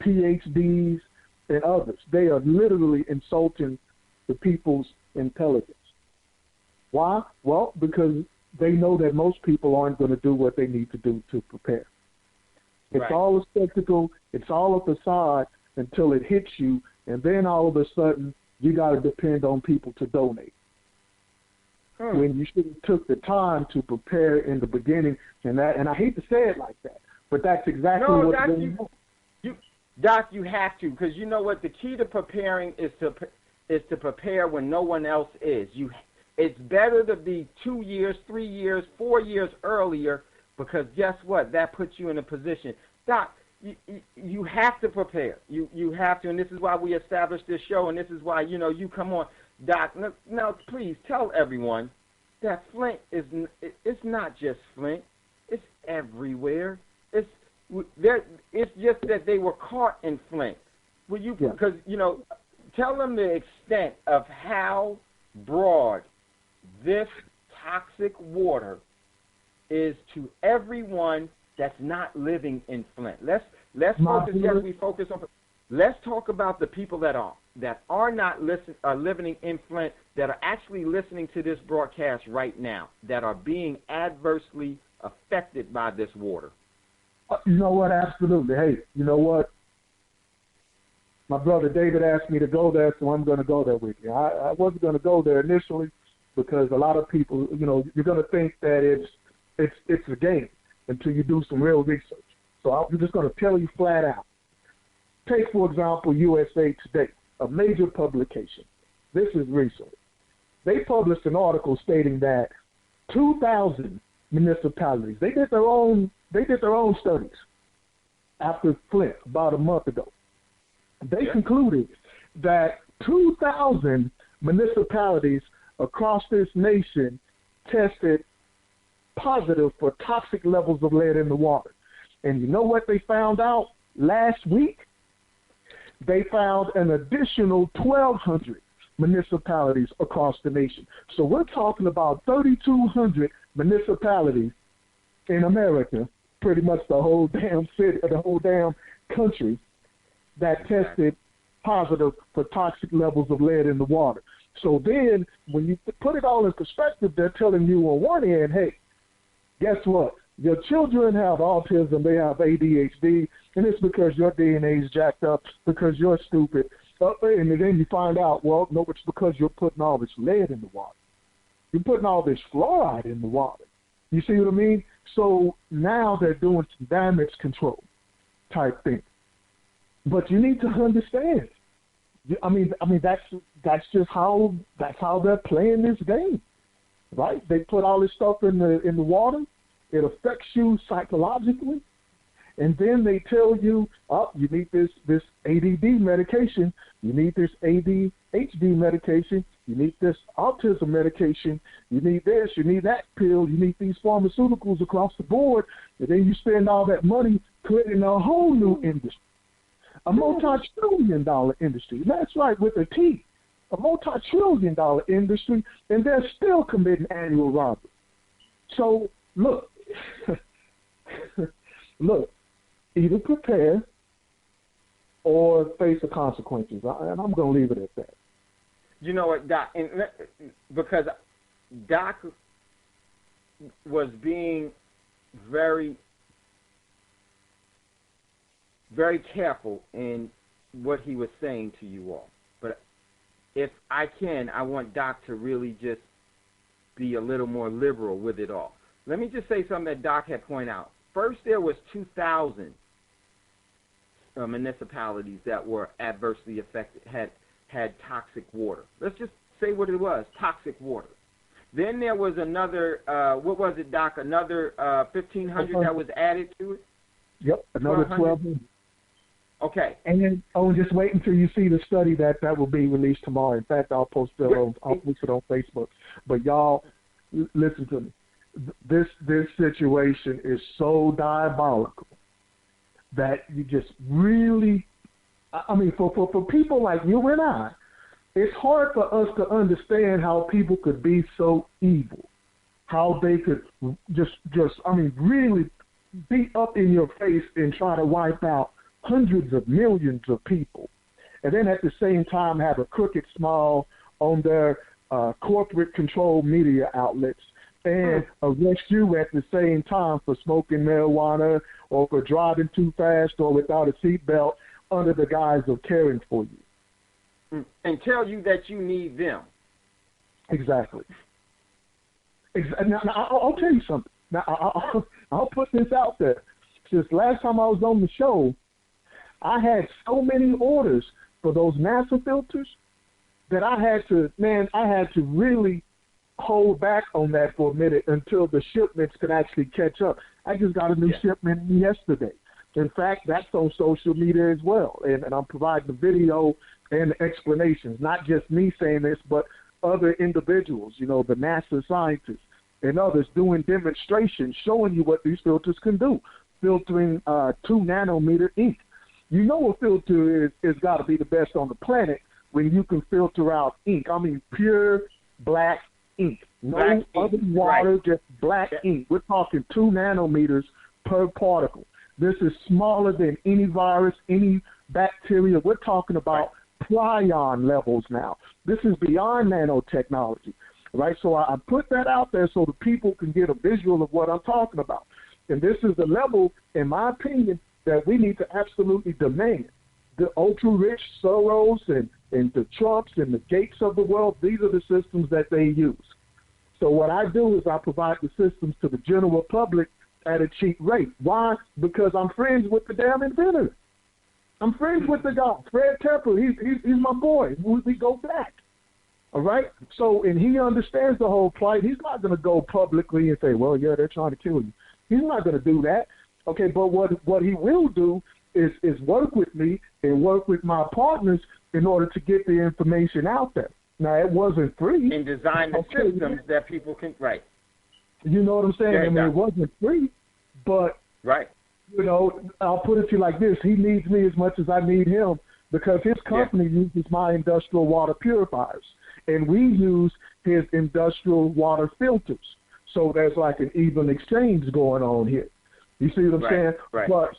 PhDs, and others. They are literally insulting the people's intelligence. Why? Well, because they know that most people aren't going to do what they need to do to prepare. It's Right. all a spectacle. It's all a facade until it hits you, and then all of a sudden you got to depend on people to donate. When you should have took the time to prepare in the beginning, and I hate to say it like that, but that's exactly what's going on. Doc, you have to, because you know what? The key to preparing is to prepare when no one else is. It's better to be 2 years, 3 years, 4 years earlier, because guess what? That puts you in a position. Doc, you have to prepare. You have to, and this is why we established this show, and this is why, you come on. Doc, now please tell everyone that Flint it's not just Flint. It's everywhere. It's just that they were caught in Flint. Because, tell them the extent of how broad this toxic water is to everyone that's not living in Flint. Let's focus. Yes, we focus on. Let's talk about the people that are not living in Flint, that are actually listening to this broadcast right now, that are being adversely affected by this water. You know what? Absolutely. Hey, you know what? My brother David asked me to go there, so I'm going to go there with you. I wasn't going to go there initially because a lot of people, you're going to think that it's a game until you do some real research. So I'm just going to tell you flat out. Take, for example, USA Today, a major publication. This is recent. They published an article stating that 2,000 municipalities, they did their own studies after Flint about a month ago. They concluded that 2,000 municipalities across this nation tested positive for toxic levels of lead in the water. And you know what they found out last week? They found an additional 1,200 municipalities across the nation. So we're talking about 3,200 municipalities in America, pretty much the whole damn city, the whole damn country, that tested positive for toxic levels of lead in the water. So then when you put it all in perspective, they're telling you on one end, hey, guess what? Your children have autism, they have ADHD, and it's because your DNA is jacked up, because you're stupid. And then you find out, well, no, it's because you're putting all this lead in the water. You're putting all this fluoride in the water. You see what I mean? So now they're doing some damage control type thing. But you need to understand. I mean that's just how they're playing this game, right? They put all this stuff in the water. It affects you psychologically, and then they tell you, oh, you need this ADD medication, you need this ADHD medication, you need this autism medication, you need this, you need that pill, you need these pharmaceuticals across the board, and then you spend all that money creating a whole new industry, a multi-trillion-dollar industry. And that's right, with a T, a multi-trillion-dollar industry, and they're still committing annual robbery. So look, either prepare or face the consequences, and I'm going to leave it at that. You know what, Doc? Because Doc was being very, very careful in what he was saying to you all. But if I can, I want Doc to really just be a little more liberal with it all. Let me just say something that Doc had pointed out. First, there was 2,000 municipalities that were adversely affected, had toxic water. Let's just say what it was, toxic water. Then there was another, what was it, Doc, another 1,500 that was added to it? Yep, another 1,200. Okay. And then, just wait until you see the study that will be released tomorrow. In fact, I'll post it on Facebook. But y'all, listen to me. This situation is so diabolical that you just really, I mean, for people like you and I, it's hard for us to understand how people could be so evil, how they could just really be up in your face and try to wipe out hundreds of millions of people, and then at the same time have a crooked smile on their corporate controlled media outlets and arrest you at the same time for smoking marijuana or for driving too fast or without a seatbelt under the guise of caring for you. And tell you that you need them. Exactly. Now, I'll tell you something. Now, I'll put this out there. Since last time I was on the show, I had so many orders for those NASA filters that I had to really hold back on that for a minute until the shipments could actually catch up. I just got a new shipment yesterday. In fact, that's on social media as well, and I'm providing the video and the explanations, not just me saying this, but other individuals, the NASA scientists and others doing demonstrations showing you what these filters can do, filtering 2-nanometer ink. You know a filter is got to be the best on the planet when you can filter out ink. I mean, pure black ink. No other water, just black ink. We're talking 2 nanometers per particle. This is smaller than any virus, any bacteria. We're talking about prion levels now. This is beyond nanotechnology, right? So I put that out there so the people can get a visual of what I'm talking about. And this is the level, in my opinion, that we need to absolutely demand. The ultra-rich Soros and the Trumps and the Gates of the world, these are the systems that they use. So what I do is I provide the systems to the general public at a cheap rate. Why? Because I'm friends with the damn inventor. I'm friends with the guy, Fred Tepper. He's my boy. We go back. All right? So, and he understands the whole plight. He's not going to go publicly and say, well, yeah, they're trying to kill you. He's not going to do that. Okay, but what he will do is work with me and work with my partners in order to get the information out there. Now, it wasn't free. And design the systems that people can, right. You know what I'm saying? I mean, it wasn't free, but, I'll put it to you like this. He needs me as much as I need him because his company uses my industrial water purifiers, and we use his industrial water filters. So there's like an even exchange going on here. You see what I'm saying? Right. But,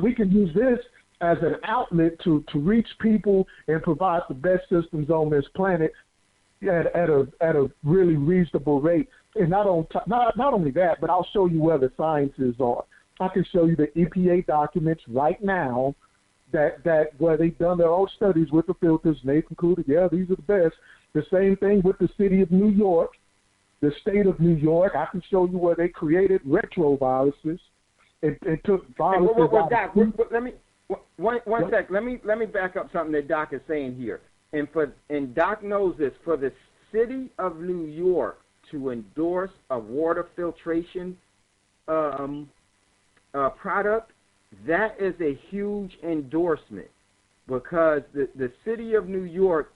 we can use this as an outlet to reach people and provide the best systems on this planet at a really reasonable rate. And not only that, but I'll show you where the sciences are. I can show you the EPA documents right now that where they've done their own studies with the filters, and they concluded, these are the best. The same thing with the city of New York, the state of New York. I can show you where they created retroviruses and took viruses out. Doc, let me one sec. Let me back up something that Doc is saying here. And Doc knows this. For the city of New York to endorse a water filtration product, that is a huge endorsement because the city of New York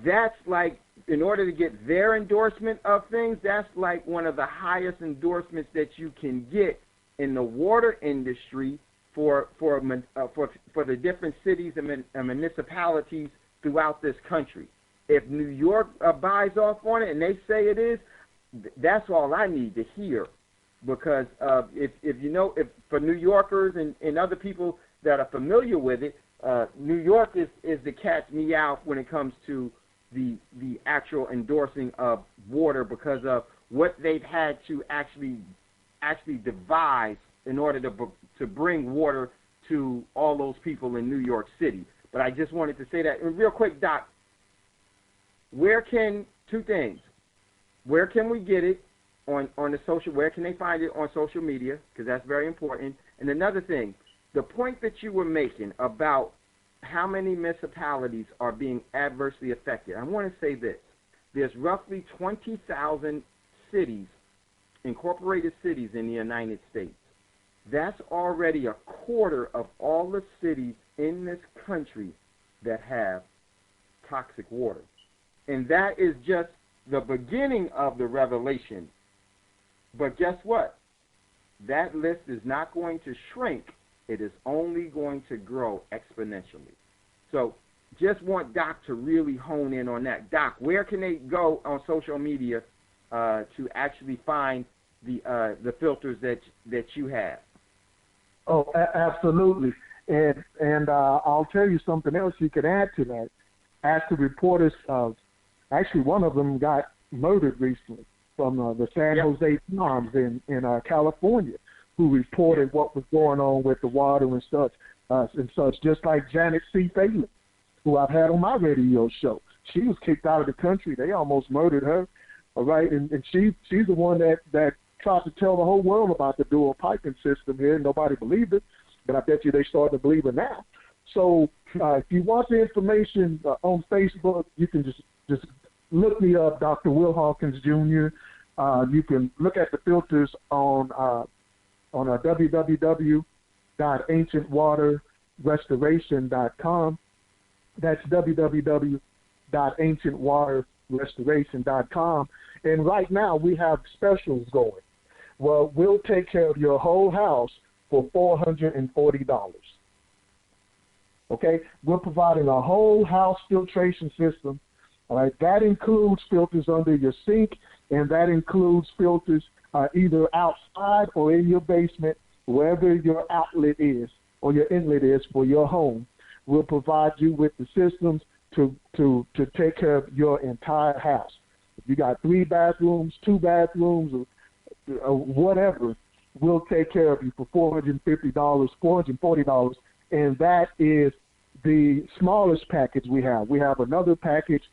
that's like, in order to get their endorsement of things, that's like one of the highest endorsements that you can get in the water industry for the different cities and municipalities throughout this country. If New York buys off on it and they say it is, that's all I need to hear. Because if for New Yorkers and other people that are familiar with it, New York is the cat's meow when it comes to the actual endorsing of water because of what they've had to actually devise in order to bring water to all those people in New York City. But I just wanted to say that. And real quick, Doc, two things. Where can we get it on the social? Where can they find it on social media? Because that's very important. And another thing, the point that you were making about how many municipalities are being adversely affected. I want to say this. There's roughly 20,000 cities, incorporated cities in the United States. That's already a quarter of all the cities in this country that have toxic water. And that is just the beginning of the revelation. But guess what? That list is not going to shrink. It is only going to grow exponentially. So just want Doc to really hone in on that. Doc, where can they go on social media to actually find the filters that you have? Oh, absolutely. And I'll tell you something else you can add to that. As the reporters, actually one of them got murdered recently from the San Jose Times in California, who reported what was going on with the water and such, just like Janet C. Phelan, who I've had on my radio show. She was kicked out of the country. They almost murdered her, all right? And she's the one that tried to tell the whole world about the dual piping system here, and nobody believed it, but I bet you they started to believe it now. So if you want the information on Facebook, you can just look me up, Dr. Will Hawkins Jr. You can look at the filters on www.ancientwaterrestoration.com. That's www.ancientwaterrestoration.com. And right now we have specials going. Well, we'll take care of your whole house for $440. Okay? We're providing a whole house filtration system. All right? That includes filters under your sink, and that includes filters either outside or in your basement, wherever your outlet is or your inlet is for your home. We'll provide you with the systems to take care of your entire house. If you got 3 bathrooms, 2 bathrooms, or whatever, we'll take care of you for $450, $440, and that is the smallest package we have. We have another package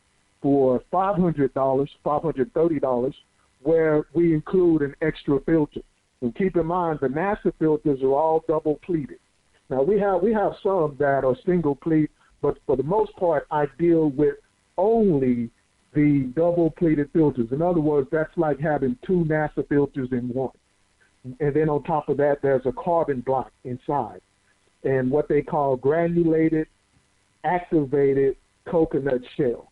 for $500, $530, where we include an extra filter. And keep in mind, the NASA filters are all double pleated. Now we have some that are single pleat, but for the most part, I deal with only the double pleated filters. In other words, that's like having 2 NASA filters in one. And then on top of that, there's a carbon block inside, and what they call granulated, activated coconut shell.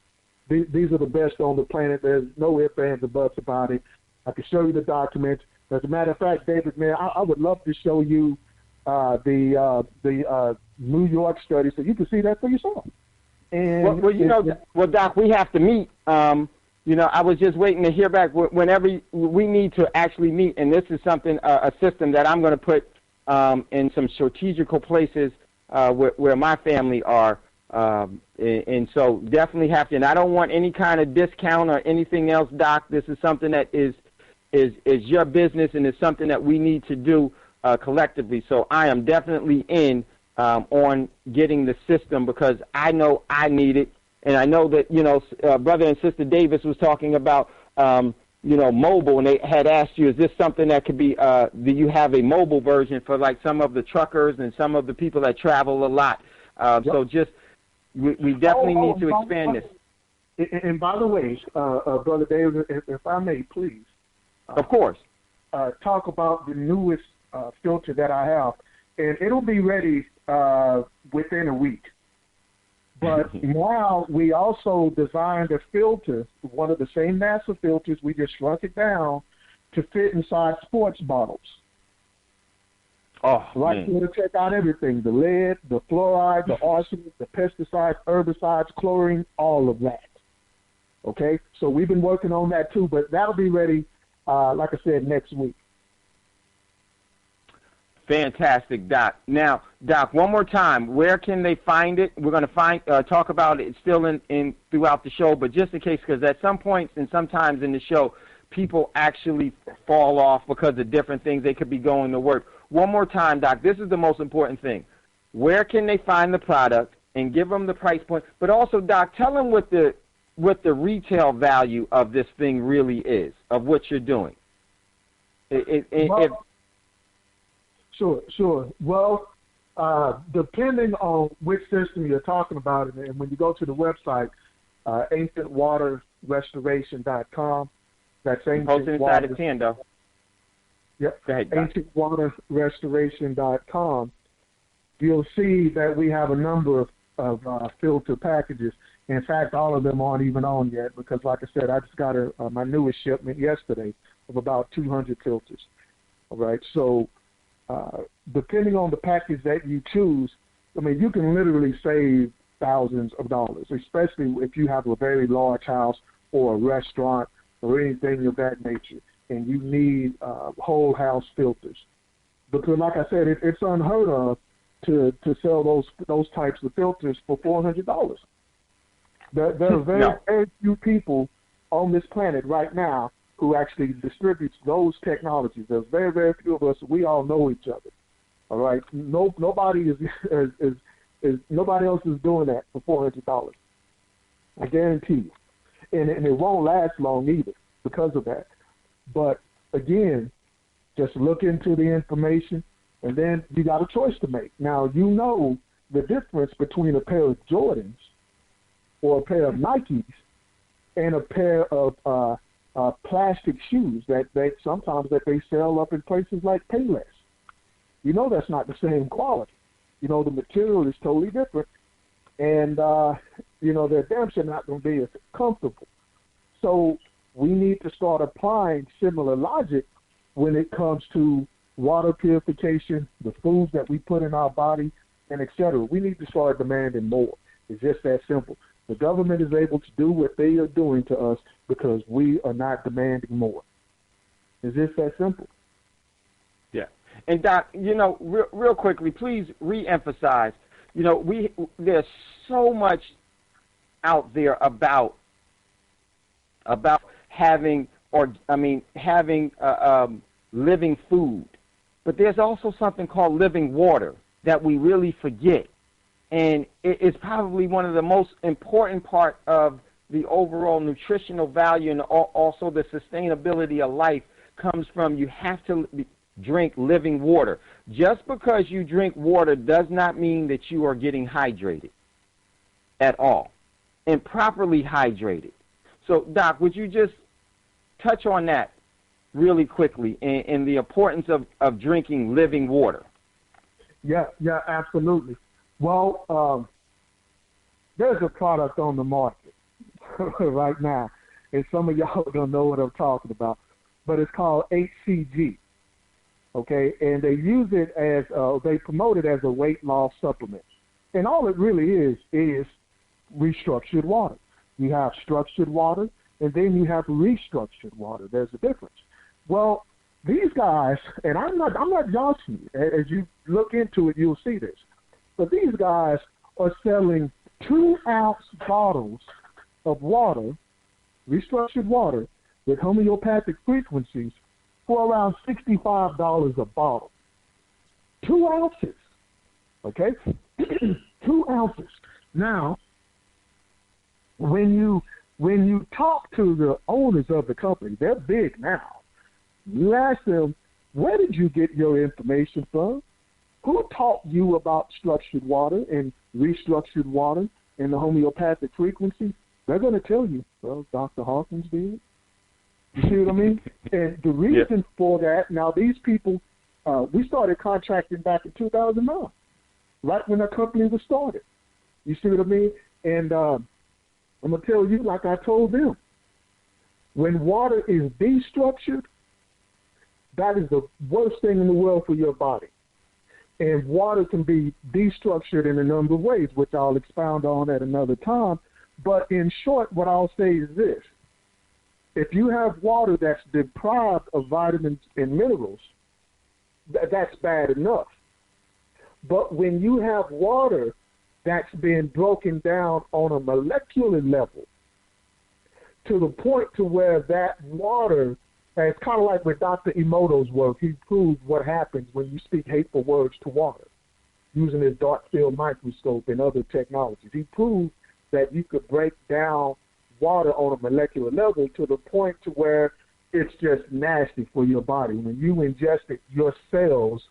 These are the best on the planet. There's no ifs, ands, or buts about it. I can show you the documents. As a matter of fact, David, man, I would love to show you the New York study so you can see that for yourself. And well, Doc, we have to meet. I was just waiting to hear back. Whenever we need to actually meet, and this is something, a system that I'm going to put in some strategical places where my family are. And so definitely have to. And I don't want any kind of discount or anything else, Doc. This is something that is your business, and it's something that we need to do collectively. So I am definitely in on getting the system, because I know I need it. And I know that, Brother and Sister Davis was talking about, mobile, and they had asked you, is this something that could be, do you have a mobile version for like some of the truckers and some of the people that travel a lot? So just, we definitely need to expand this. And by the way, Brother Davis, if I may, please. Of course. Talk about the newest filter that I have. And it'll be ready within a week. But now we also designed a filter, one of the same NASA filters. We just shrunk it down to fit inside sports bottles. Oh, right, to check out everything: the lead, the fluoride, the arsenic, the pesticides, herbicides, chlorine, all of that. Okay, so we've been working on that too, but that'll be ready, like I said, next week. Fantastic, Doc. Now, Doc, one more time, where can they find it? We're going to talk about it still in throughout the show, but just in case, because at some points and sometimes in the show, people actually fall off because of different things. They could be going to work. One more time, Doc, this is the most important thing. Where can they find the product, and give them the price point? But also, Doc, tell them what the retail value of this thing really is, of what you're doing. Sure. Well, Depending on which system you're talking about, and when you go to the website, ancientwaterrestoration.com, that's ancient Posted inside the Thando. Yep. Go ahead, Doc. ancientwaterrestoration.com, you'll see that we have a number of filter packages. In fact, all of them aren't even on yet because, like I said, I just got my newest shipment yesterday of about 200 filters. All right, so depending on the package that you choose, I mean, you can literally save thousands of dollars, especially if you have a very large house or a restaurant or anything of that nature, and you need whole house filters. Because, like I said, it's unheard of to sell those types of filters for $400. There are very few people on this planet right now who actually distributes those technologies. There's very, very few of us. We all know each other. All right, nobody nobody else is doing that for $400. I guarantee you, and it won't last long either because of that. But again, just look into the information, and then you got a choice to make. Now you know the difference between a pair of Jordans or a pair of Nikes and a pair of plastic shoes that they sell up in places like Payless. You know that's not the same quality. You know the material is totally different, and you know they're damn sure not going to be as comfortable. So we need to start applying similar logic when it comes to water purification, the foods that we put in our body, and et cetera. We need to start demanding more. It's just that simple. The government is able to do what they are doing to us because we are not demanding more. It's just that simple. Yeah. And Doc, you know, real quickly, please re-emphasize, you know, there's so much out there about having living food, but there's also something called living water that we really forget. And it's probably one of the most important part of the overall nutritional value and also the sustainability of life comes from you have to drink living water. Just because you drink water does not mean that you are getting hydrated at all and properly hydrated. So, Doc, would you just touch on that really quickly and the importance of drinking living water? Yeah, absolutely. Well, there's a product on the market right now, and some of y'all don't know what I'm talking about, but it's called HCG, okay? And they use it as, they promote it as a weight loss supplement. And all it really is restructured water. You have structured water, and then you have restructured water. There's a difference. Well, these guys, and I'm not joshing you. As you look into it, you'll see this. But these guys are selling 2-ounce bottles of water, restructured water, with homeopathic frequencies for around $65 a bottle. 2 ounces, okay? 2 ounces. Now, when you talk to the owners of the company, they're big now. You ask them, where did you get your information from? Who taught you about structured water and restructured water and the homeopathic frequency? They're going to tell you, well, Dr. Hawkins did. You see what I mean? And the reason for that, now these people, we started contracting back in 2009, right when our company was started. You see what I mean? And I'm going to tell you, like I told them, when water is destructured, that is the worst thing in the world for your body. And water can be destructured in a number of ways, which I'll expound on at another time. But in short, what I'll say is this. If you have water that's deprived of vitamins and minerals, that's bad enough. But when you have water that's been broken down on a molecular level to the point to where that water, it's kind of like with Dr. Emoto's work. He proved what happens when you speak hateful words to water using his dark field microscope and other technologies. He proved that you could break down water on a molecular level to the point to where it's just nasty for your body. When you ingest it, your cells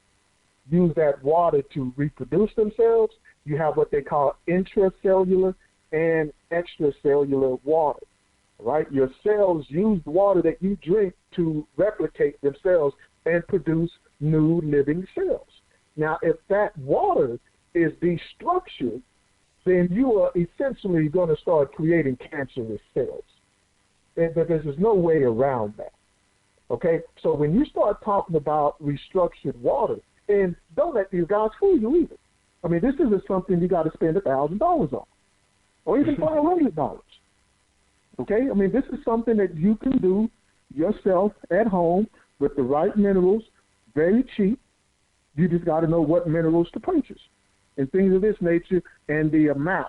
use that water to reproduce themselves, you have what they call intracellular and extracellular water, right? Your cells use the water that you drink to replicate themselves and produce new living cells. Now, if that water is destructured, then you are essentially going to start creating cancerous cells. Because there's no way around that. Okay? So when you start talking about restructured water, and don't let these guys fool you either. I mean, this isn't something you got to spend $1,000 on, or even $500. Okay? I mean, this is something that you can do yourself at home with the right minerals, very cheap. You just got to know what minerals to purchase and things of this nature and the amount.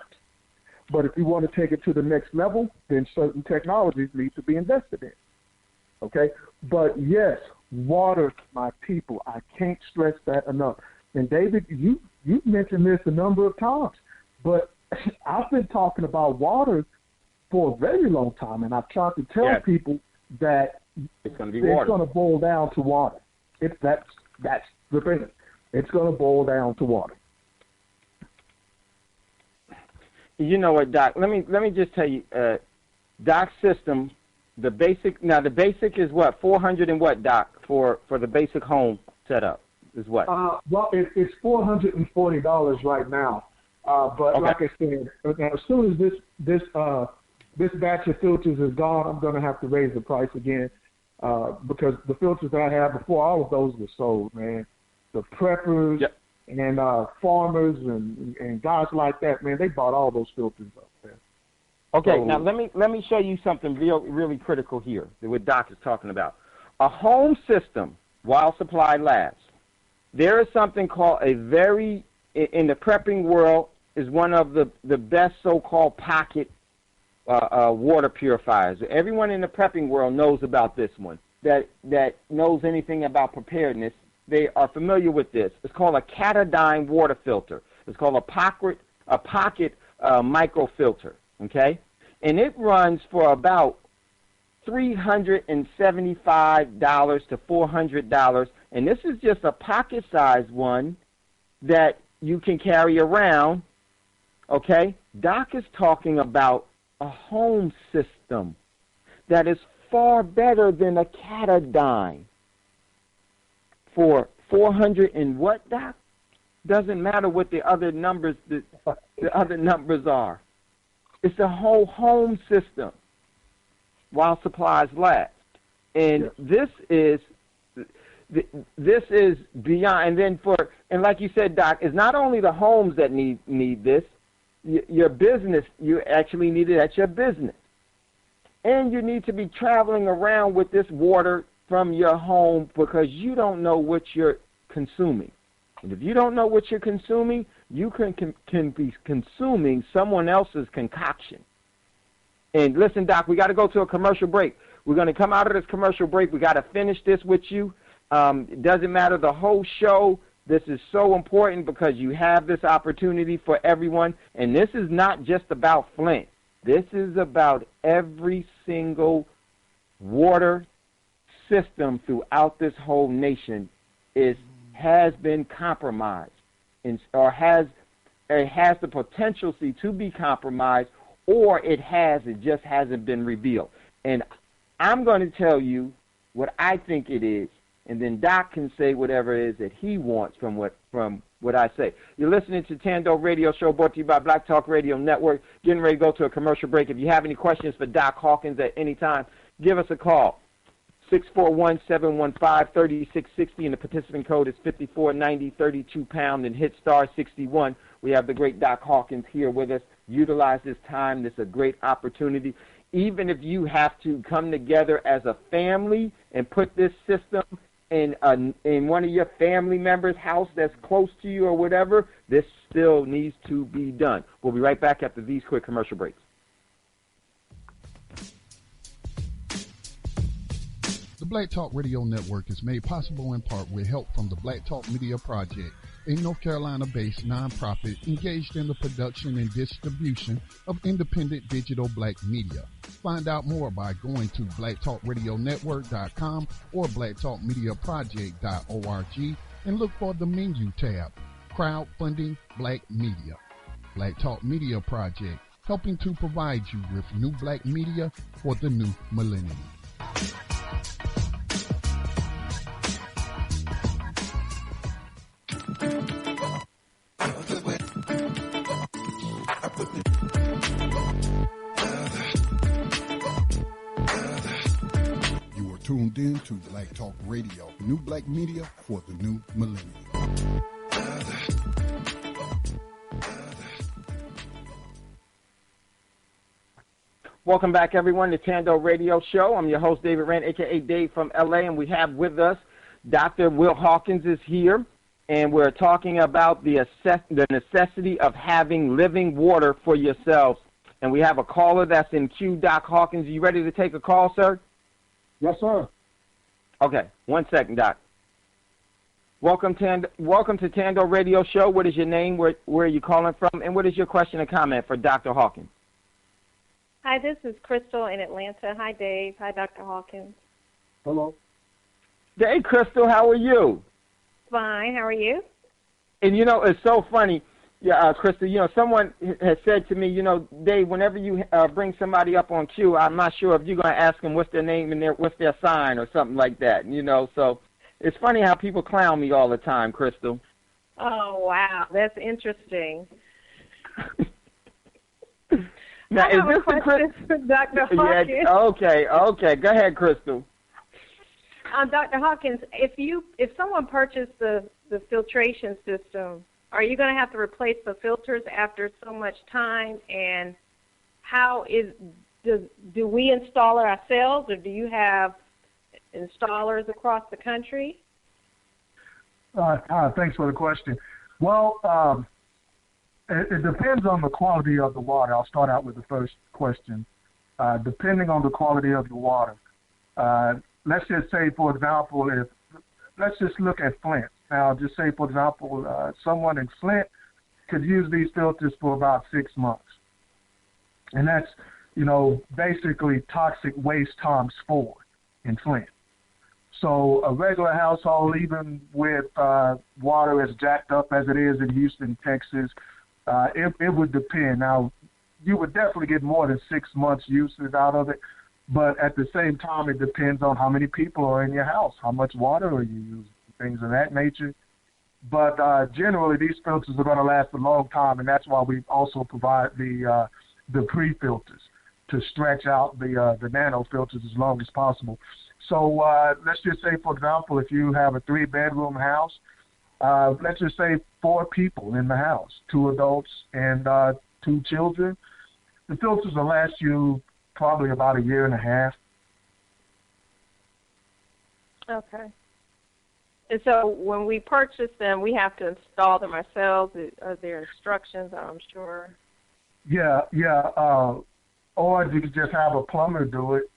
But if you want to take it to the next level, then certain technologies need to be invested in. Okay? But yes, water, my people, I can't stress that enough. And David, you've mentioned this a number of times, but I've been talking about water for a very long time, and I've tried to tell people that it's going to be water. It's going to boil down to water. That's the thing. It's going to boil down to water. You know what, Doc? Let me just tell you, Doc's system, the basic is what, 400 and what, Doc, for the basic home setup is what? Well, it's $440 right now. But okay. Like I said, as soon as this batch of filters is gone, I'm going to have to raise the price again because the filters that I had before, all of those were sold, man. The preppers. Yep. And farmers and guys like that, man, they bought all those filters up there. Okay, so, now let me show you something really critical here that what Doc is talking about. A home system, while supply lasts, there is something called in the prepping world, is one of the best so-called pocket water purifiers. Everyone in the prepping world knows about this one, that knows anything about preparedness. They are familiar with this. It's called a Catadyne water filter. It's called a pocket microfilter, okay? And it runs for about $375 to $400, and this is just a pocket-sized one that you can carry around, okay? Doc is talking about a home system that is far better than a Catadyne. For 400 and what, Doc? Doesn't matter what the other numbers are. It's a whole home system while supplies last. And this is beyond. And like you said, Doc, it's not only the homes that need this. Your business, you actually need it at your business. And you need to be traveling around with this water from your home because you don't know what you're consuming. And if you don't know what you're consuming, you can be consuming someone else's concoction. And listen, Doc, we got to go to a commercial break. We're going to come out of this commercial break. We got to finish this with you. It doesn't matter the whole show. This is so important because you have this opportunity for everyone. And this is not just about Flint. This is about every single water system throughout this whole nation has been compromised or has the potential to be compromised, or it just hasn't been revealed. And I'm going to tell you what I think it is, and then Doc can say whatever it is that he wants from what I say. You're listening to Thando Radio Show, brought to you by Black Talk Radio Network. Getting ready to go to a commercial break. If you have any questions for Doc Hawkins at any time, give us a call. 641-715-3660, and the participant code is 5490, 32-pound, and hit star 61. We have the great Doc Hawkins here with us. Utilize this time. This is a great opportunity. Even if you have to come together as a family and put this system in one of your family members' house that's close to you or whatever, this still needs to be done. We'll be right back after these quick commercial breaks. The Black Talk Radio Network is made possible in part with help from the Black Talk Media Project, a North Carolina-based nonprofit engaged in the production and distribution of independent digital black media. Find out more by going to blacktalkradionetwork.com or blacktalkmediaproject.org and look for the menu tab, Crowdfunding Black Media. Black Talk Media Project, helping to provide you with new black media for the new millennium. You are tuned in to Black Talk Radio, new black media for the new millennium. Welcome back, everyone, to Thando Radio Show. I'm your host, David Rand, a.k.a. Dave from L.A., and we have with us Dr. Will Hawkins is here, and we're talking about the necessity of having living water for yourselves. And we have a caller that's in queue. Doc Hawkins, are you ready to take a call, sir? Yes, sir. Okay, 1 second, Doc. Welcome to Thando Radio Show. What is your name? Where are you calling from? And what is your question or comment for Dr. Hawkins? Hi, this is Crystal in Atlanta. Hi, Dave. Hi, Dr. Hawkins. Hello. Hey, Crystal, how are you? Fine. How are you? And, it's so funny. Yeah, Crystal, someone has said to me, Dave, whenever you bring somebody up on queue, I'm not sure if you're going to ask them what's their name and what's their sign or something like that, So it's funny how people clown me all the time, Crystal. Oh, wow. That's interesting. Now, I have a question for Dr. Hawkins. Yeah, okay. Go ahead, Crystal. Dr. Hawkins, if someone purchased the filtration system, are you going to have to replace the filters after so much time? And do we install it ourselves, or do you have installers across the country? Thanks for the question. Well, it depends on the quality of the water. I'll start out with the first question. Depending on the quality of the water, let's just say, for example, let's just look at Flint. Now, just say, for example, someone in Flint could use these filters for about 6 months. And that's, basically toxic waste times 4 in Flint. So a regular household, even with water as jacked up as it is in Houston, Texas, it would depend. Now, you would definitely get more than 6 months usage out of it, but at the same time, it depends on how many people are in your house, how much water are you using, things of that nature. But generally, these filters are going to last a long time, and that's why we also provide the pre-filters to stretch out the nano filters as long as possible. So let's just say, for example, if you have a 3-bedroom house, let's just say 4 people in the house, 2 adults and 2 children, the filters will last you probably about 1.5 years. Okay. And so when we purchase them, we have to install them ourselves. Are there instructions, I'm sure? Yeah. Or you could just have a plumber do it.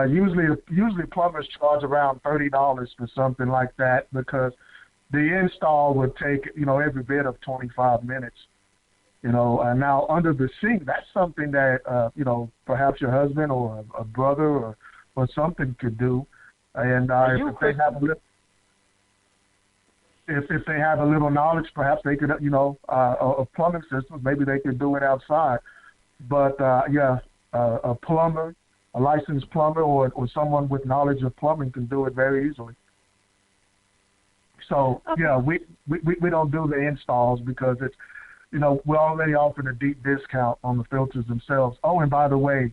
Usually plumbers charge around $30 for something like that, because the install would take, every bit of 25 minutes. And now under the sink, that's something that, perhaps your husband or a brother or something could do. And if they have a little knowledge, perhaps they could, of plumbing systems, maybe they could do it outside. But, a plumber, a licensed plumber or someone with knowledge of plumbing can do it very easily. So, okay. We don't do the installs because it's, we're already offering a deep discount on the filters themselves. Oh, and by the way,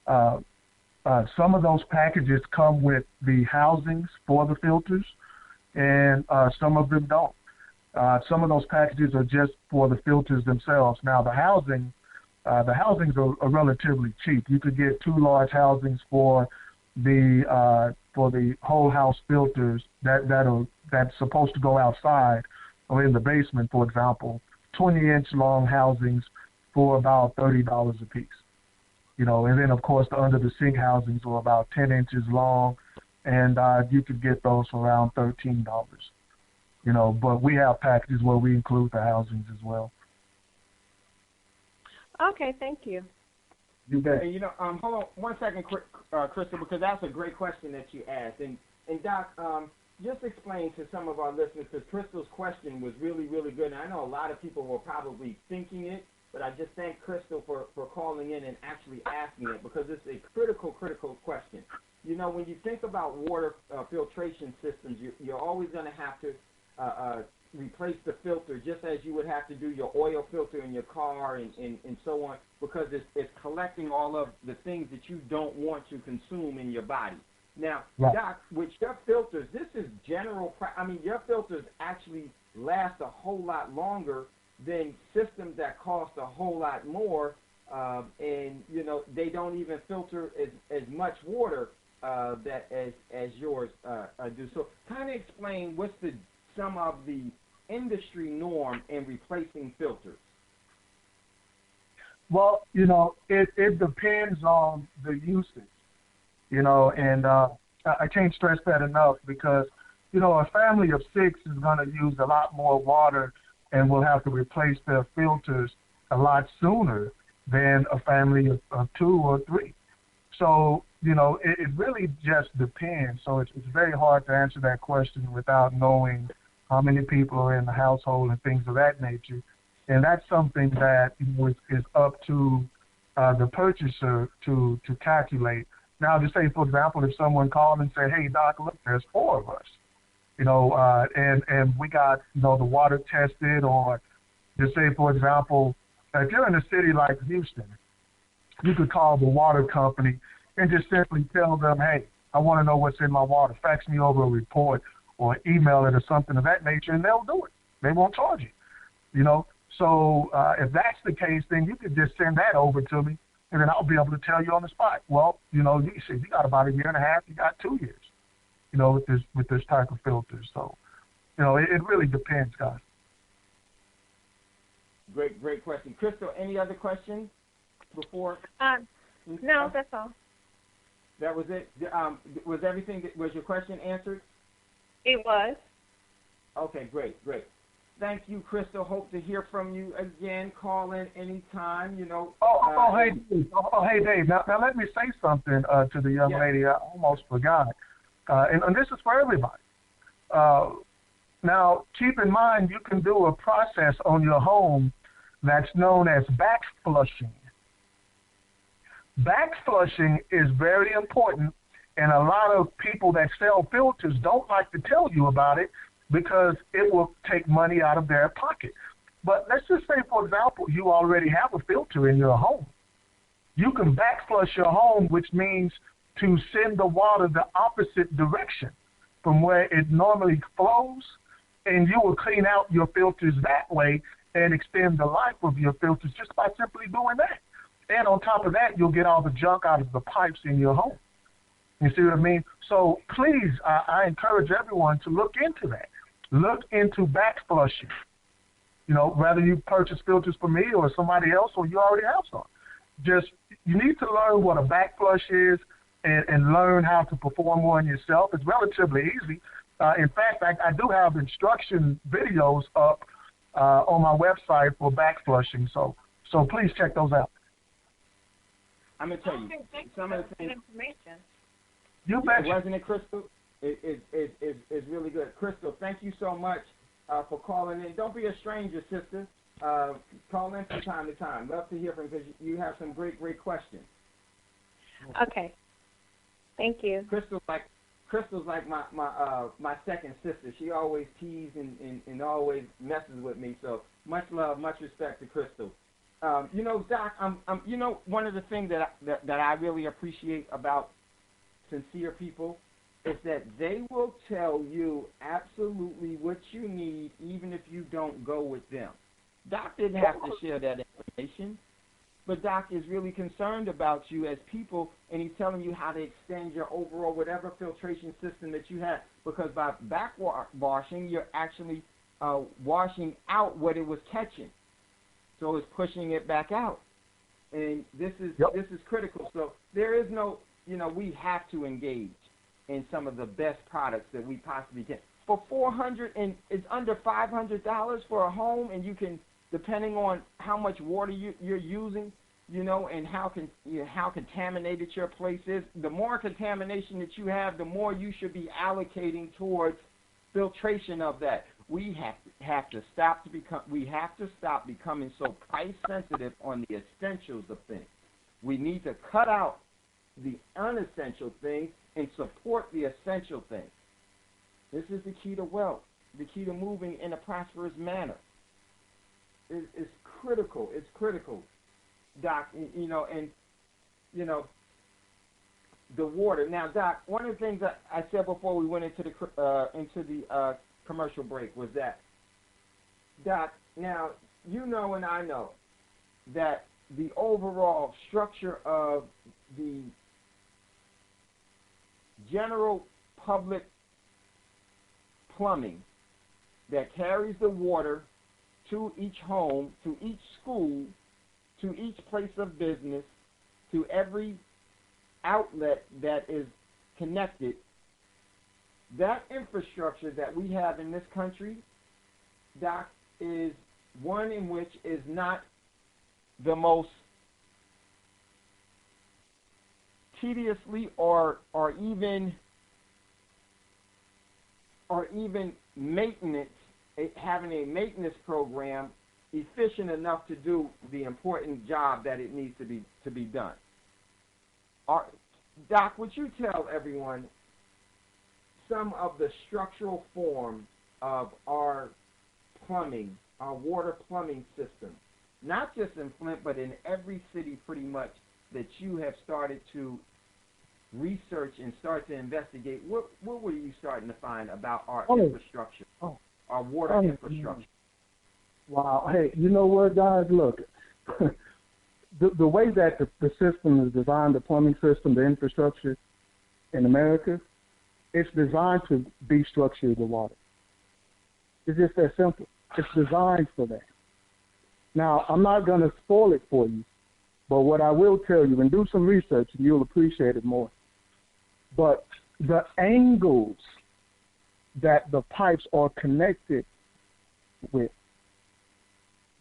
some of those packages come with the housings for the filters, and some of them don't. Some of those packages are just for the filters themselves. Now, the housings are relatively cheap. You could get 2 large housings for the whole house filters that's supposed to go outside or in the basement, for example. 20-inch long housings for about $30 a piece. And then of course the under the sink housings are about 10 inches long, and you could get those for around $13. But we have packages where we include the housings as well. Okay, thank you. You bet. And, hold on 1 second, Crystal, because that's a great question that you asked. And Doc, just explain to some of our listeners, because Crystal's question was really, really good. And I know a lot of people were probably thinking it, but I just thank Crystal for calling in and actually asking it, because it's a critical question. You know, when you think about water filtration systems, you're always going to have to replace the filter, just as you would have to do your oil filter in your car and so on, because it's collecting all of the things that you don't want to consume in your body. Now, right. Doc, with your filters, this is general. I mean, your filters actually last a whole lot longer than systems that cost a whole lot more, and you know they don't even filter as much water that as yours do. So, kind of explain what's some of the industry norm in replacing filters. Well, you know, it depends on the usage. You know, and I can't stress that enough, because, you know, a family of 6 is going to use a lot more water and will have to replace their filters a lot sooner than a family of 2 or 3. So, you know, it really just depends. So it's very hard to answer that question without knowing how many people are in the household and things of that nature. And that's something that is up to the purchaser to calculate. Now, just say, for example, if someone called and said, hey, Doc, look, there's 4 of us, you know, and we got, you know, the water tested, or just say, for example, if you're in a city like Houston, you could call the water company and just simply tell them, hey, I want to know what's in my water. Fax me over a report or email it or something of that nature, and they'll do it. They won't charge you, you know. So if that's the case, then you could just send that over to me, and then I'll be able to tell you on the spot. Well, you know, you see, you got about 1.5 years, you got 2 years, you know, with this type of filter. So, you know, it really depends, guys. Great question. Crystal, any other questions before? No, that's all. That was it? Was your question answered? It was. Okay, great. Thank you, Crystal. Hope to hear from you again. Call in anytime, you know. Hey, Dave. Now let me say something to the young lady. I almost forgot. And this is for everybody. Now, keep in mind, you can do a process on your home that's known as back flushing. Back flushing is very important, and a lot of people that sell filters don't like to tell you about it, because it will take money out of their pocket. But let's just say, for example, you already have a filter in your home. You can back flush your home, which means to send the water the opposite direction from where it normally flows, and you will clean out your filters that way and extend the life of your filters just by simply doing that. And on top of that, you'll get all the junk out of the pipes in your home. You see what I mean? So please, I encourage everyone to look into that. Look into back flushing. You know, whether you purchase filters from me or somebody else, or you already have some. Just, you need to learn what a back flush is and learn how to perform one yourself. It's relatively easy. In fact, I do have instruction videos up on my website for back flushing. So please check those out. I'm going to tell you some of the things. You betcha. Wasn't it, Crystal? It's really good. Crystal, thank you so much for calling in. Don't be a stranger, sister. Call in from time to time. Love to hear from you, because you have some great questions. Okay. Thank you. Crystal's like my second sister. She always teases and always messes with me. So much love, much respect to Crystal. You know, Doc, you know, one of the things that I really appreciate about sincere people is that they will tell you absolutely what you need, even if you don't go with them. Doc didn't have to share that information, but Doc is really concerned about you as people, and he's telling you how to extend your overall whatever filtration system that you have, because by back washing, you're actually washing out what it was catching. So it's pushing it back out. And this is critical. So there is no, you know, we have to engage in some of the best products that we possibly can. For $400, and it's under $500 for a home, and you can, depending on how much water you're using, you know, and how contaminated your place is. The more contamination that you have, the more you should be allocating towards filtration of that. We have to stop becoming so price sensitive on the essentials of things. We need to cut out the unessential things and support the essential things. This is the key to wealth, the key to moving in a prosperous manner. It's critical. It's critical, Doc. The water. Now, Doc, one of the things that I said before we went into the commercial break was that, Doc, now you know and I know that the overall structure of the general public plumbing that carries the water to each home, to each school, to each place of business, to every outlet that is connected, that infrastructure that we have in this country, Doc, is one in which is not the most tediously or even maintenance, having a maintenance program efficient enough to do the important job that it needs to be done. Doc, would you tell everyone some of the structural forms of our plumbing, our water plumbing system, not just in Flint, but in every city pretty much that you have started to research and start to investigate? What were you starting to find about our infrastructure, our water infrastructure? Wow. Hey, you know what, guys? Look, the way that the system is designed, the plumbing system, the infrastructure in America, it's designed to destructure the water. It's just that simple. It's designed for that. Now, I'm not going to spoil it for you, but what I will tell you, and do some research, and you'll appreciate it more, but the angles that the pipes are connected with,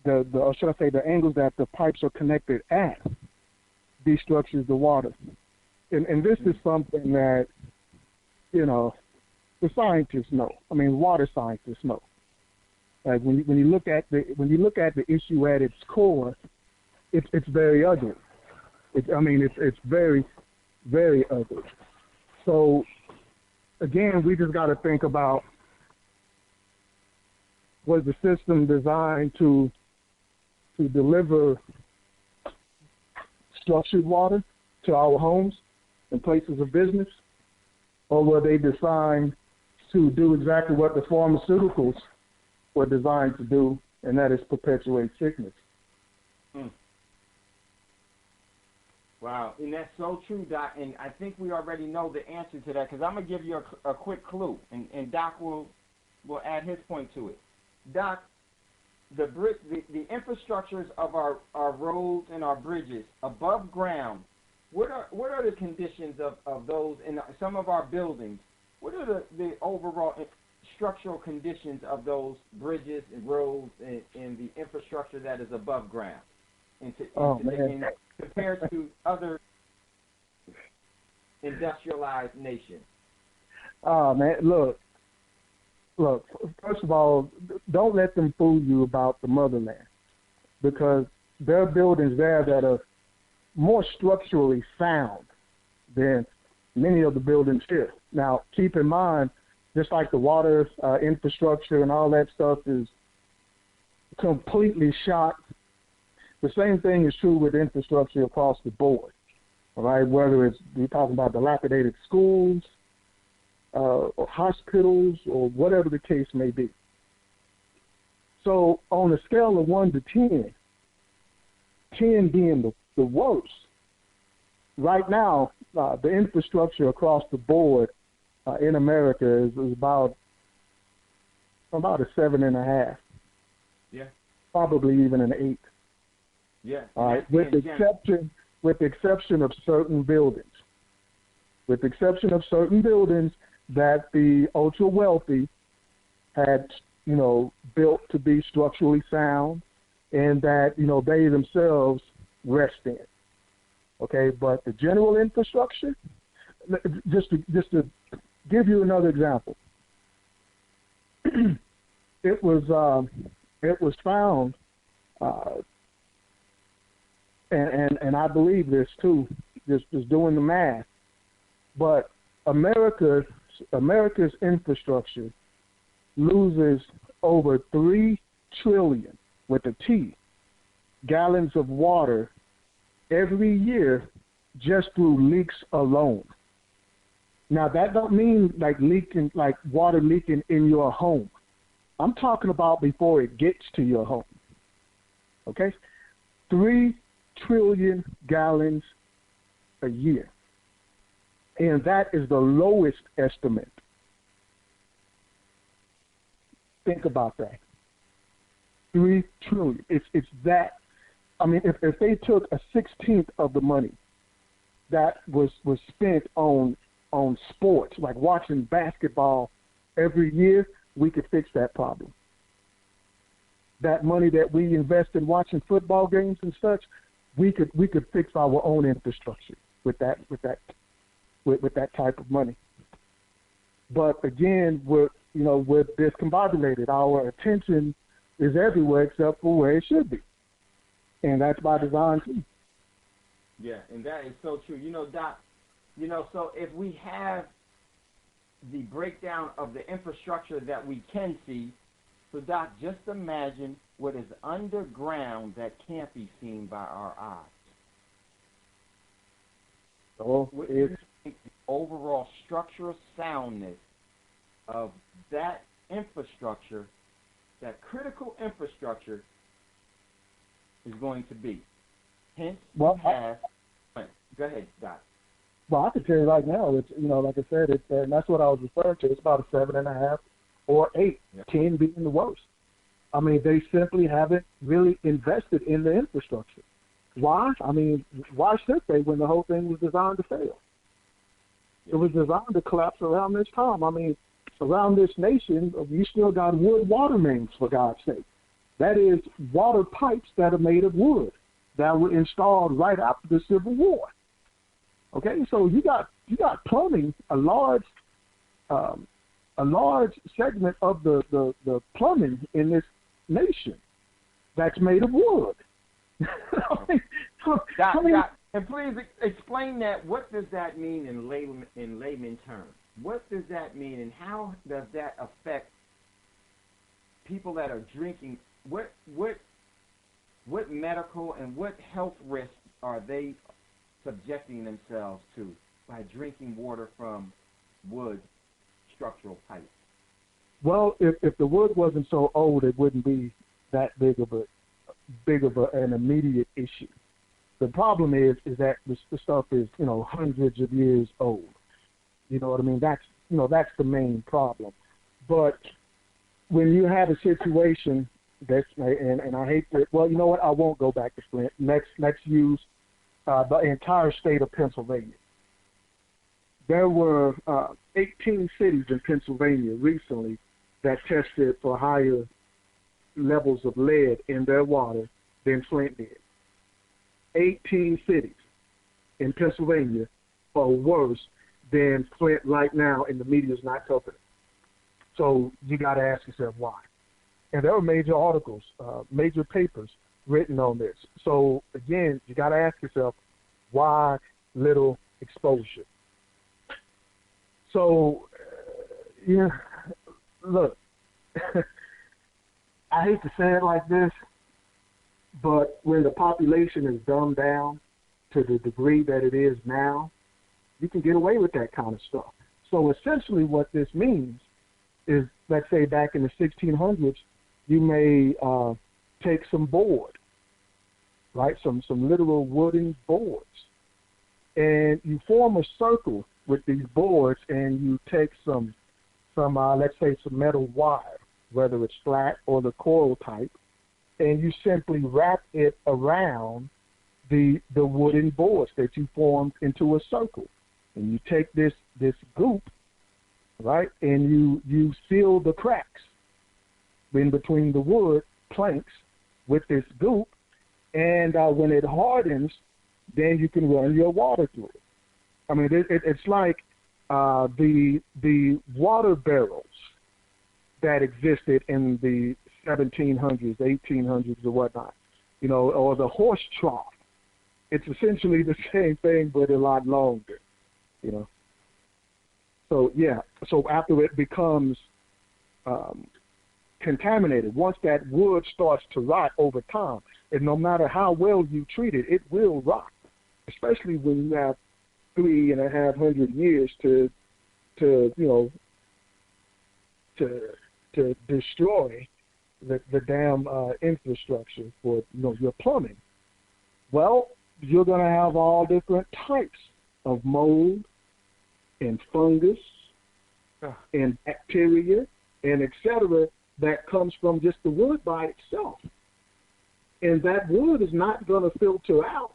or should I say the angles that the pipes are connected at, destructures the water. And this is something that, the scientists know. I mean, water scientists know. Like when you look at the issue at its core, it's very ugly. It's very, very ugly. So again, we just got to think about, was the system designed to deliver structured water to our homes and places of business, or were they designed to do exactly what the pharmaceuticals were designed to do, and that is perpetuate sickness? Wow, and that's so true, Doc, and I think we already know the answer to that, because I'm going to give you a quick clue, and Doc will add his point to it. Doc, the infrastructures of our roads and our bridges above ground, what are the conditions of those in some of our buildings? What are the overall structural conditions of those bridges and roads and the infrastructure that is above ground? Compared to other industrialized nations? Oh, man, look, first of all, don't let them fool you about the motherland, because there are buildings there that are more structurally sound than many of the buildings here. Now, keep in mind, just like the water infrastructure and all that stuff is completely shot, the same thing is true with infrastructure across the board, all right? Whether we're talking about dilapidated schools, or hospitals, or whatever the case may be. So on a scale of 1 to 10, 10 being the worst, right now, the infrastructure across the board in America is about a 7.5. Yeah. Probably even an 8. Yeah. All right. With the exception of certain buildings. With the exception of certain buildings that the ultra wealthy had, built to be structurally sound, and that, they themselves rest in. Okay, but the general infrastructure, just to give you another example, it was found, and I believe this too, just doing the math, but America's infrastructure loses over 3 trillion with a T gallons of water every year just through leaks alone. Now that don't mean like water leaking in your home. I'm talking about before it gets to your home. Okay? 3 trillion gallons a year. And that is the lowest estimate. Think about that. 3 trillion. It's that. I mean, if they took a 16th of the money that was spent on sports, like watching basketball every year, we could fix that problem. That money that we invest in watching football games and such, we could fix our own infrastructure with that type of money. But again, we're discombobulated. Our attention is everywhere except for where it should be, and that's by design too. Yeah, and that is so true. Doc, so if we have the breakdown of the infrastructure that we can see, so Doc, just imagine what is underground that can't be seen by our eyes. Oh, what do you think the overall structural soundness of that infrastructure, that critical infrastructure, is going to be? Hence, go ahead, Doc. Well, I can tell you right now, it's, like I said, and that's what I was referring to. It's about a 7.5 or 8, 10 being the worst. I mean, they simply haven't really invested in the infrastructure. Why? I mean, why should they when the whole thing was designed to fail? It was designed to collapse around this time. I mean, around this nation, you still got wood water mains, for God's sake. That is water pipes that are made of wood that were installed right after the Civil War. Okay, so you got plumbing, a large segment of the plumbing in this nation that's made of wood. Doc, and please explain that. What does that mean in layman terms? What does that mean, and how does that affect people that are drinking? What medical and what health risks are they subjecting themselves to by drinking water from wood structural pipes? Well, if the wood wasn't so old, it wouldn't be that big of an immediate issue. The problem is that the stuff is hundreds of years old. You know what I mean? That's the main problem. But when you have a situation that's, and I hate to, well, you know what? I won't go back to Flint. Let's use the entire state of Pennsylvania. There were 18 cities in Pennsylvania recently that tested for higher levels of lead in their water than Flint did. 18 cities in Pennsylvania are worse than Flint right now, and the media's not covering it. So you got to ask yourself why. And there were major articles, major papers written on this. So again, you got to ask yourself, why little exposure? So, look, I hate to say it like this, but when the population is dumbed down to the degree that it is now, you can get away with that kind of stuff. So essentially what this means is, let's say back in the 1600s, you may take some board, right, some literal wooden boards, and you form a circle with these boards, and you take some let's say some metal wire, whether it's flat or the coil type, and you simply wrap it around the wooden boards that you formed into a circle. And you take this goop, right, and you seal the cracks in between the wood planks with this goop, and when it hardens, then you can run your water through it. I mean, it's like the water barrels that existed in the 1700s, 1800s, or whatnot, or the horse trough. It's essentially the same thing, but a lot longer, So, yeah, so after it becomes contaminated, once that wood starts to rot over time, and no matter how well you treat it, it will rot, especially when you have 3,500 years to destroy the damn infrastructure for your plumbing. Well, you're going to have all different types of mold and fungus and bacteria and et cetera that comes from just the wood by itself. And that wood is not going to filter out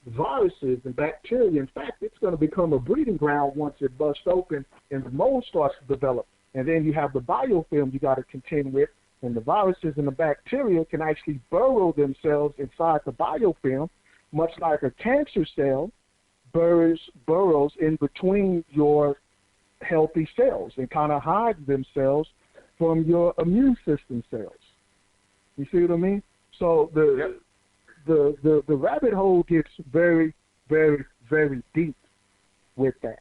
viruses and bacteria. In fact, it's going to become a breeding ground once it busts open and the mold starts to develop. And then you have the biofilm you got to contend with, and the viruses and the bacteria can actually burrow themselves inside the biofilm, much like a cancer cell burrows in between your healthy cells and kind of hides themselves from your immune system cells. You see what I mean? So the rabbit hole gets very, very, very deep with that.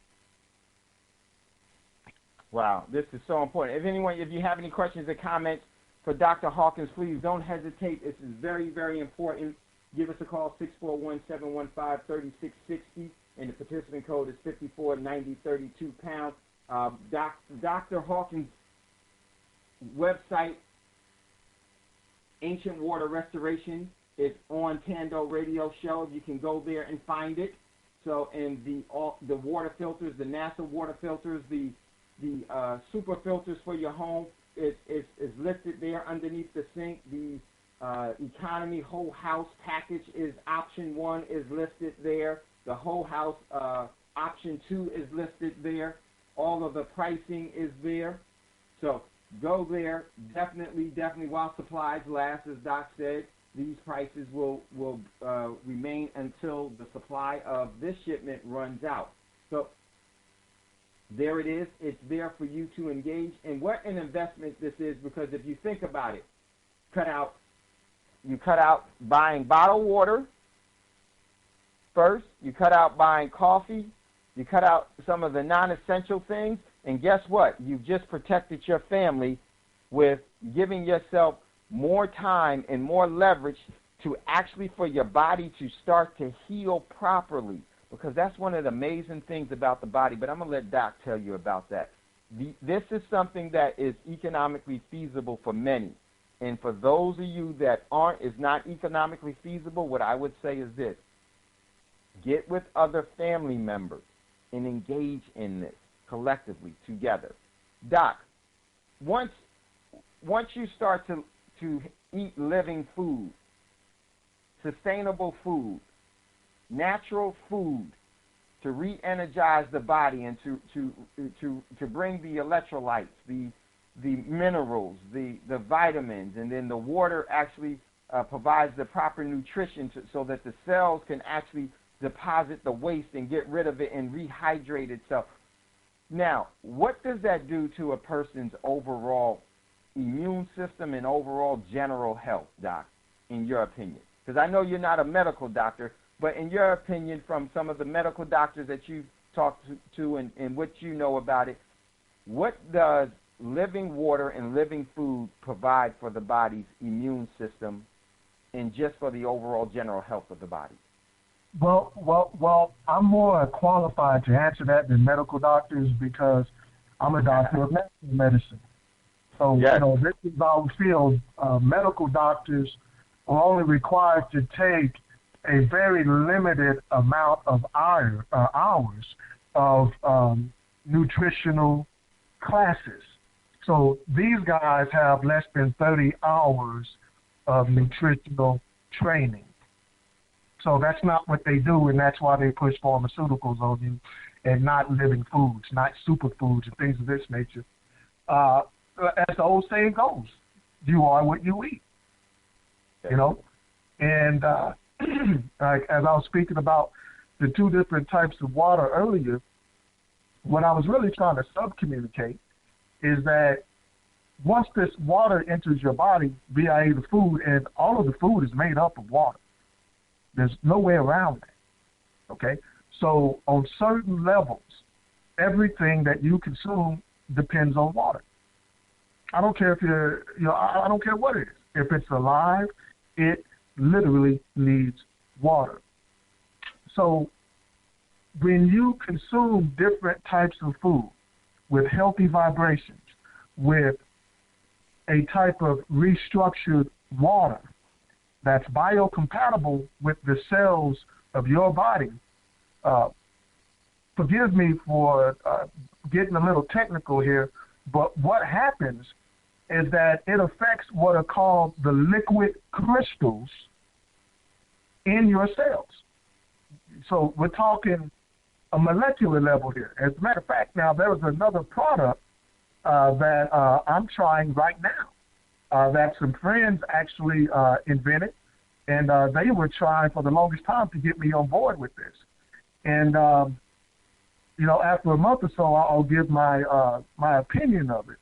Wow, this is so important. If you have any questions or comments for Dr. Hawkins, please don't hesitate. This is very, very important. Give us a call, 641-715-3660, and the participant code is 549032#. Dr. Hawkins' website, Ancient Water Restoration, is on Thando Radio Show. You can go there and find it. So, and the water filters, the NASA water filters, the super filters for your home is listed there underneath the sink. The economy whole house package is option 1 is listed there. The whole house option 2 is listed there. All of the pricing is there. So go there. Definitely while supplies last, as Doc said, these prices will remain until the supply of this shipment runs out. So there it is. It's there for you to engage. And what an investment this is, because if you think about it, you cut out buying bottled water first. You cut out buying coffee. You cut out some of the non-essential things. And guess what? You've just protected your family with giving yourself more time and more leverage to actually for your body to start to heal properly. Because that's one of the amazing things about the body. But I'm going to let Doc tell you about that. This is something that is economically feasible for many. And for those of you that is not economically feasible, what I would say is this. Get with other family members and engage in this collectively together. Doc, once you start to eat living food, sustainable food, natural food to re-energize the body and to bring the electrolytes, the minerals, the vitamins, and then the water actually provides the proper nutrition so that the cells can actually deposit the waste and get rid of it and rehydrate itself. Now, what does that do to a person's overall immune system and overall general health, Doc, in your opinion? Because I know you're not a medical doctor, but in your opinion, from some of the medical doctors that you've talked to and what you know about it, what does living water and living food provide for the body's immune system and just for the overall general health of the body? Well, I'm more qualified to answer that than medical doctors because I'm a doctor of medicine. So, yes. This is our field. Medical doctors are only required to take a very limited amount of hours of nutritional classes. So these guys have less than 30 hours of nutritional training. So that's not what they do, and that's why they push pharmaceuticals on you and not living foods, not superfoods and things of this nature. As the old saying goes, you are what you eat, And as I was speaking about the two different types of water earlier, what I was really trying to communicate is that once this water enters your body via the food, and all of the food is made up of water. There's no way around that, okay? So on certain levels, everything that you consume depends on water. I don't care if I don't care what it is. If it's alive, it literally needs water. So when you consume different types of food with healthy vibrations, with a type of restructured water that's biocompatible with the cells of your body, forgive me for getting a little technical here, but what happens is that it affects what are called the liquid crystals in your cells. So we're talking a molecular level here. As a matter of fact, now there is another product that I'm trying right now that some friends actually invented, and they were trying for the longest time to get me on board with this. And after a month or so, I'll give my opinion of it.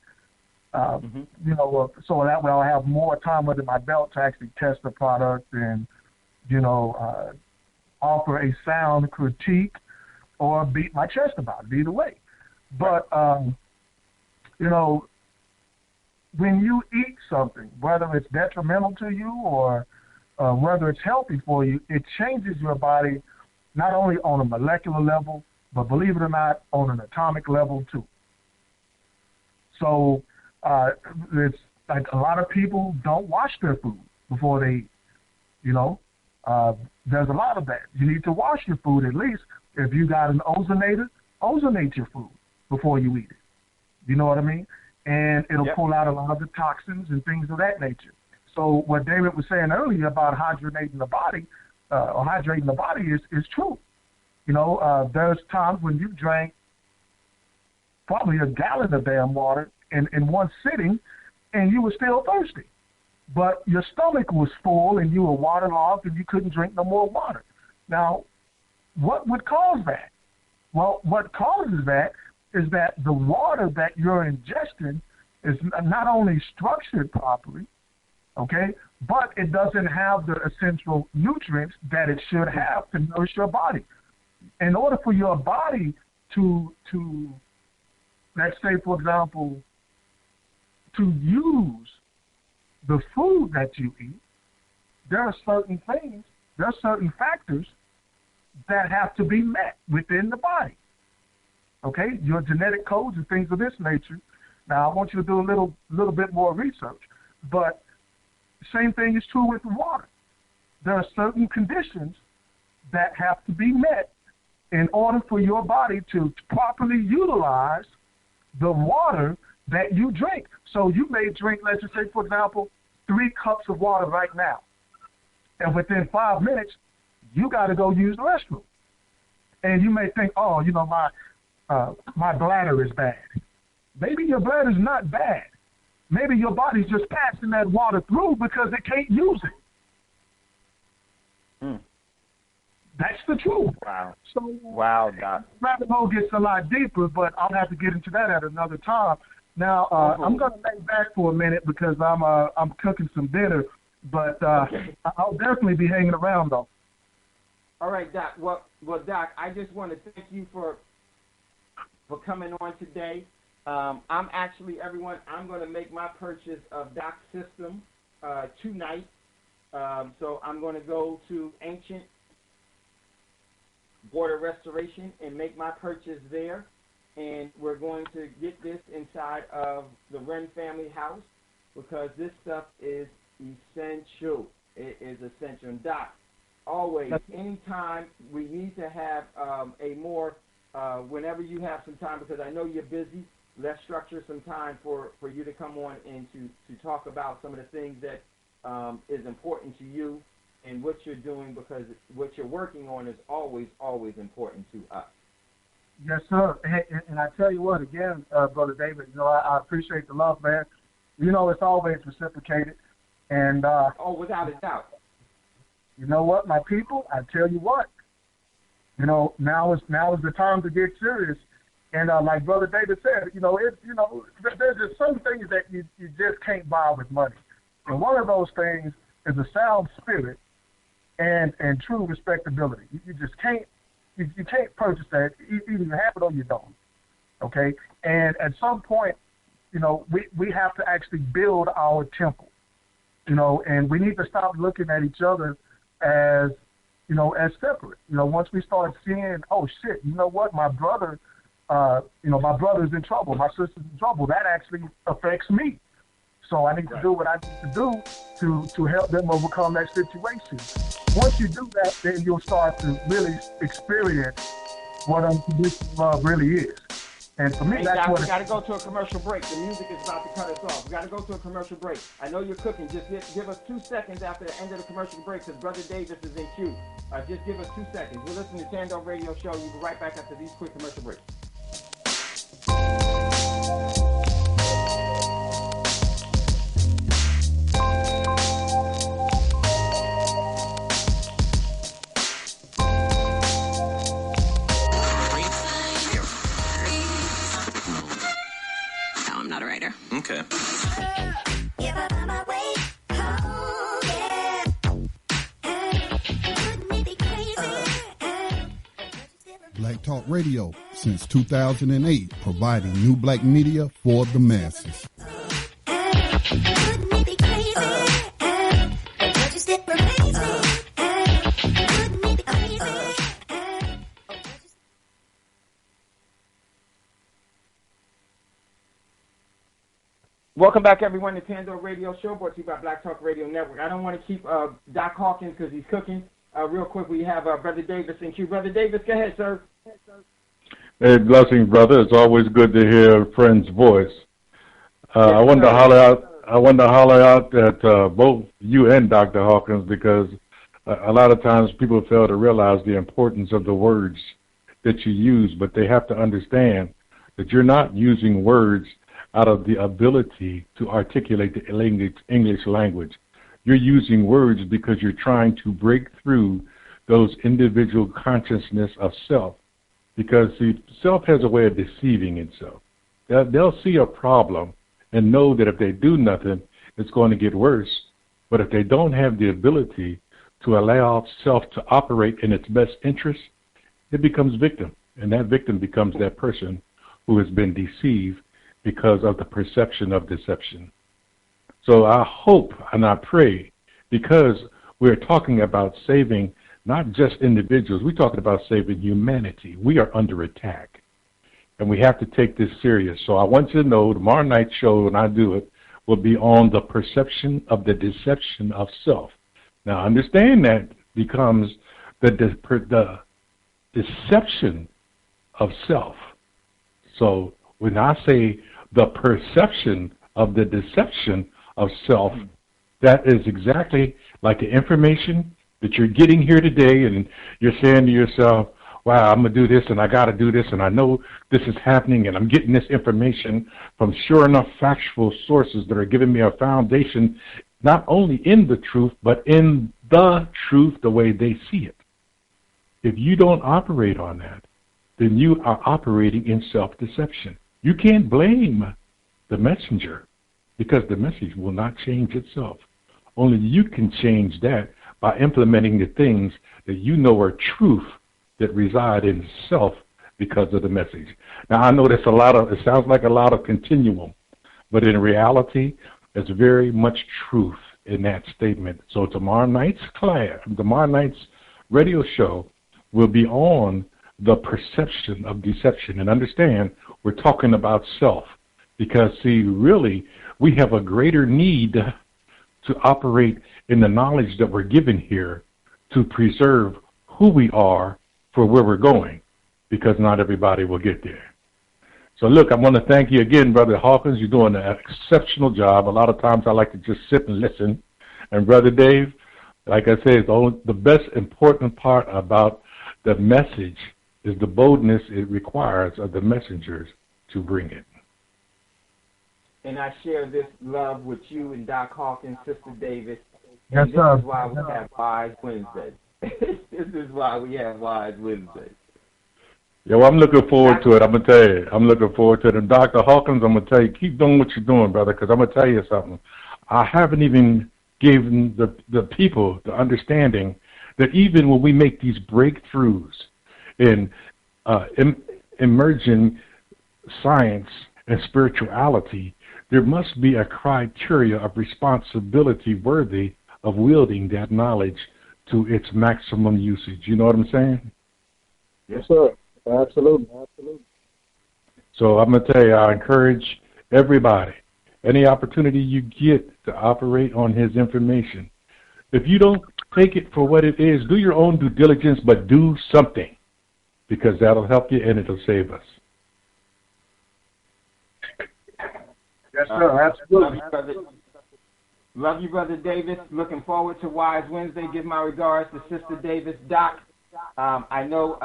So that way I'll have more time under my belt to actually test the product and offer a sound critique or beat my chest about it, either way. But when you eat something, whether it's detrimental to you or whether it's healthy for you, it changes your body not only on a molecular level, but believe it or not, on an atomic level too. So it's like a lot of people don't wash their food before they eat. There's a lot of that. You need to wash your food at least. If you got an ozonator, ozonate your food before you eat it. You know what I mean? And it'll pull out a lot of the toxins and things of that nature. So what David was saying earlier about hydrating the body is true. There's times when you drank probably a gallon of damn water in one sitting, and you were still thirsty. But your stomach was full, and you were waterlogged, and you couldn't drink no more water. Now, what would cause that? Well, what causes that is that the water that you're ingesting is not only structured properly, okay, but it doesn't have the essential nutrients that it should have to nourish your body. In order for your body to let's say, for example, to use the food that you eat, there are certain factors that have to be met within the body. Okay, your genetic codes and things of this nature. Now, I want you to do a little bit more research, but same thing is true with the water. There are certain conditions that have to be met in order for your body to properly utilize the water that you drink. So you may drink, let's just say, for example, 3 cups of water right now, and within 5 minutes, you got to go use the restroom. And you may think, my bladder is bad. Maybe your bladder is not bad. Maybe your body's just passing that water through because it can't use it. That's the truth. Wow. So, wow, Doc. Rabbit hole gets a lot deeper, but I'll have to get into that at another time. Now, I'm going to lay back for a minute because I'm cooking some dinner, but I'll definitely be hanging around, though. All right, Doc. Well, Doc, I just want to thank you for coming on today. I'm going to make my purchase of Doc's system tonight. So I'm going to go to Ancient Border Restoration and make my purchase there. And we're going to get this inside of the Wren family house because this stuff is essential. It is essential. And Doc, always, anytime we need to have whenever you have some time, because I know you're busy, let's structure some time for you to come on and to talk about some of the things that is important to you and what you're doing, because what you're working on is always, always important to us. Yes, sir. Hey, and I tell you what, again, Brother David, I appreciate the love, man. It's always reciprocated. And without a doubt. You know what, my people? I tell you what. Now is the time to get serious. And like Brother David said, there's just some things that you just can't buy with money. And one of those things is a sound spirit and true respectability. You just can't you can't purchase that. Either you have it or you don't. Okay? And at some point, we have to actually build our temple. And we need to stop looking at each other as separate. Once we start seeing, oh shit, you know what, my brother, my brother's in trouble, my sister's in trouble, that actually affects me. So I need to do what I need to do to help them overcome that situation. Once you do that, then you'll start to really experience what unconditional love really is. And for me, that's what. We got to go to a commercial break. The music is about to cut us off. We got to go to a commercial break. I know you're cooking. Just give us 2 seconds after the end of the commercial break, because Brother Davis is in queue. Just give us 2 seconds. We're listening to Thando Radio Show. We'll be right back after these quick commercial breaks. Okay. Black Talk Radio since 2008, providing new black media for the masses. Welcome back, everyone, to Thando Radio Show, brought to you by Black Talk Radio Network. I don't want to keep Doc Hawkins because he's cooking. Real quick, we have Brother Davis in queue. Brother Davis, go ahead, sir. Hey, blessings, brother. It's always good to hear a friend's voice. I wanted to holler out at both you and Dr. Hawkins, because a lot of times people fail to realize the importance of the words that you use, but they have to understand that you're not using words out of the ability to articulate the English language. You're using words because you're trying to break through those individual consciousness of self, because the self has a way of deceiving itself. They'll see a problem and know that if they do nothing, it's going to get worse. But if they don't have the ability to allow self to operate in its best interest, it becomes victim. And that victim becomes that person who has been deceived because of the perception of deception. So I hope and I pray, because we're talking about saving not just individuals, we're talking about saving humanity. We are under attack, and we have to take this serious. So I want you to know tomorrow night's show, when I do it, will be on the perception of the deception of self. Now understand that becomes the deception of self. So when I say the perception of the deception of self, that is exactly like the information that you're getting here today, and you're saying to yourself, wow, I'm going to do this, and I got to do this, and I know this is happening, and I'm getting this information from sure enough factual sources that are giving me a foundation, not only in the truth, but in the truth the way they see it. If you don't operate on that, then you are operating in self-deception. You can't blame the messenger, because the message will not change itself. Only you can change that by implementing the things that you know are truth that reside in self because of the message. Now, I know that's it sounds like a lot of continuum, but in reality, there's very much truth in that statement. So tomorrow night's radio show will be on the perception of deception. And understand, we're talking about self, because, see, really, we have a greater need to operate in the knowledge that we're given here to preserve who we are for where we're going, because not everybody will get there. So, look, I want to thank you again, Brother Hawkins. You're doing an exceptional job. A lot of times I like to just sit and listen. And, Brother Dave, like I said, the best important part about the message is the boldness it requires of the messengers to bring it. And I share this love with you and Doc Hawkins, Sister Davis. Yes, this sir. is why we have Wise Wednesday. This is why we have Wise Wednesday. Yeah, well, I'm looking forward to it. I'm going to tell you. I'm looking forward to it. And Dr. Hawkins, I'm going to tell you, keep doing what you're doing, brother, because I'm going to tell you something. I haven't even given the people the understanding that even when we make these breakthroughs in emerging science and spirituality, there must be a criteria of responsibility worthy of wielding that knowledge to its maximum usage. You know what I'm saying? Yes, sir. Absolutely. Absolutely. So I'm going to tell you, I encourage everybody, any opportunity you get to operate on his information. If you don't take it for what it is, do your own due diligence, but do something, because that'll help you and it'll save us. Yes, sir. Absolutely. Love you, Brother Davis. Looking forward to Wise Wednesday. Give my regards to Sister Davis. Doc, I know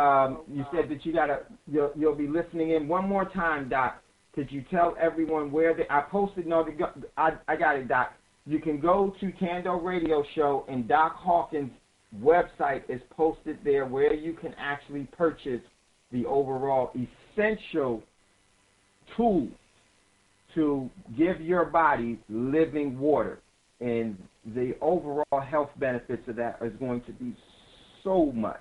you said that you'll be listening in. One more time, Doc. Could you tell everyone where I posted? No, I got it, Doc. You can go to Thando Radio Show, and Doc Hawkins' website is posted there where you can actually purchase the overall essential tool to give your body living water. And the overall health benefits of that is going to be so much.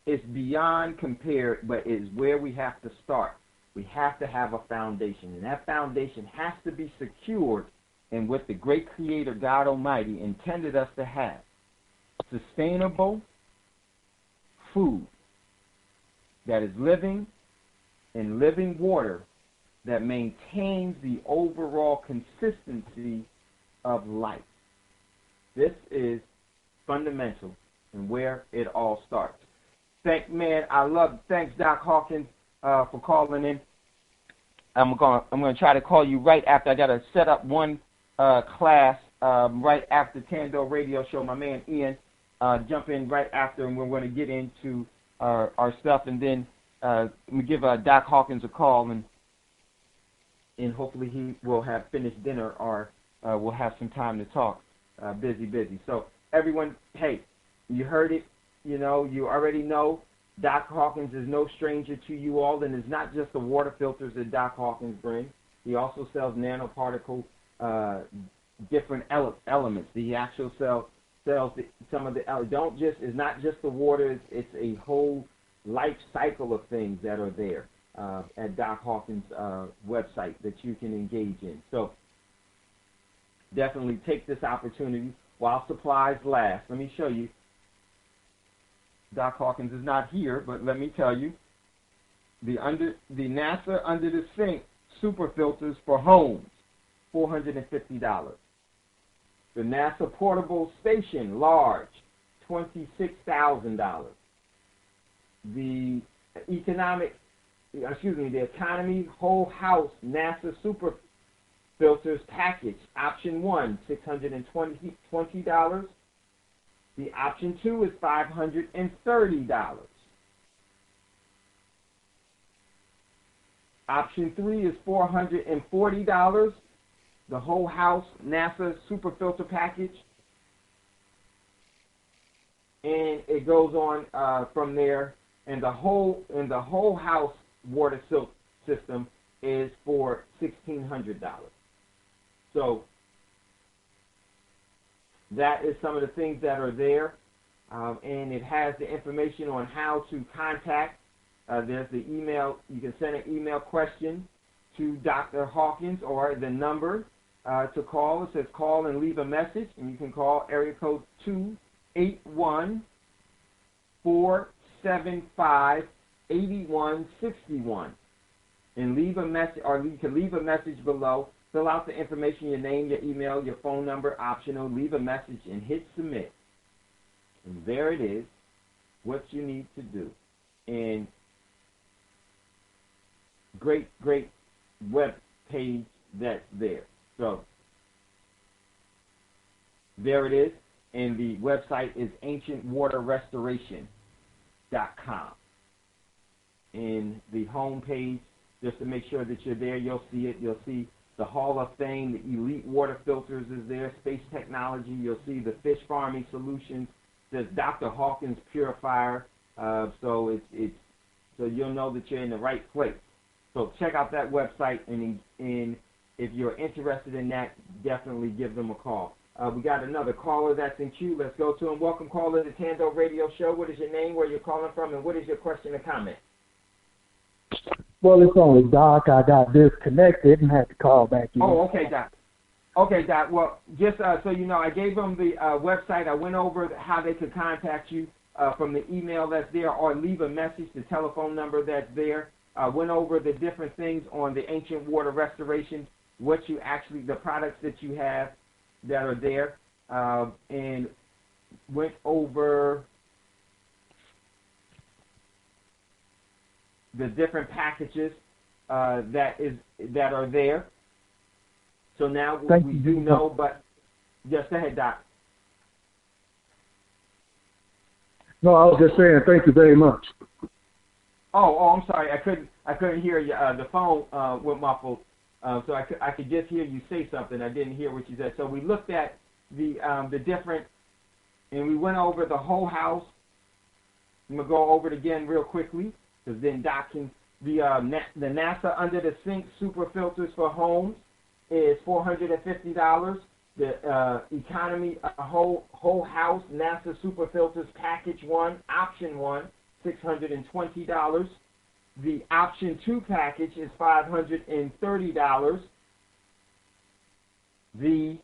It's beyond compared, but it's where we have to start. We have to have a foundation, and that foundation has to be secured in what the great Creator, God Almighty, intended us to have. Sustainable food that is living and living water that maintains the overall consistency of life. This is fundamental and where it all starts. Thanks, Doc Hawkins, for calling in. I'm going to try to call you right after. I got to set up one class right after Thando Radio Show. My man Ian jump in right after, and we're going to get into our stuff, and then we give Doc Hawkins a call, and hopefully he will have finished dinner, or we'll have some time to talk. Busy. So everyone, hey, you heard it. You already know Doc Hawkins is no stranger to you all, and it's not just the water filters that Doc Hawkins brings. He also sells nanoparticle different elements. He actually sells some of the it's not just the water. It's a whole life cycle of things that are there at Doc Hawkins' website that you can engage in. So definitely take this opportunity while supplies last. Let me show you. Doc Hawkins is not here, but let me tell you, the NASA under the sink super filters for homes, $450. The NASA portable station large, $26,000. The economy whole house NASA super filters package, option 1, $620. The option 2 is $530. Option 3 is $440. The whole house NASA super filter package. And it goes on from there. And the whole house water silk system is for $1,600. So that is some of the things that are there, and it has the information on how to contact. There's the email. You can send an email question to Dr. Hawkins, or the number to call. It says call and leave a message, and you can call area code 281-475-8161 and leave a message, or you can leave a message below. Fill out the information, your name, your email, your phone number, optional. Leave a message and hit submit. And there it is, what you need to do. And great web page that's there. So there it is. And the website is ancientwaterrestoration.com. And the home page, just to make sure that you're there, you'll see it. You'll see the Hall of Fame, the Elite Water Filters is there, space technology. You'll see the fish farming solutions. There's Dr. Hawkins Purifier. So it's so you'll know that you're in the right place. So check out that website, and if you're interested in that, definitely give them a call. We got another caller that's in queue. Let's go to him. Welcome, caller, to the Thando Radio Show. What is your name, where you're calling from, and what is your question or comment? Well, it's only Doc. I got disconnected and had to call back in. Oh, okay, Doc. Okay, Doc. Well, just so you know, I gave them the website. I went over how they could contact you from the email that's there, or leave a message, the telephone number that's there. Went over the different things on the ancient water restoration, what you actually, the products that you have that are there, and went over the different packages that are there. So now we do know, but just go ahead, Doc. No, I was just saying thank you very much. Oh, I'm sorry. I couldn't hear you. The phone went muffled, so I could just hear you say something. I didn't hear what you said. So we looked at the different, and we went over the whole house. I'm gonna go over it again real quickly, because then Doc can. The NASA under the sink super filters for homes is $450. The economy whole house NASA super filters package 1 option 1 $620. The option 2 package is $530. The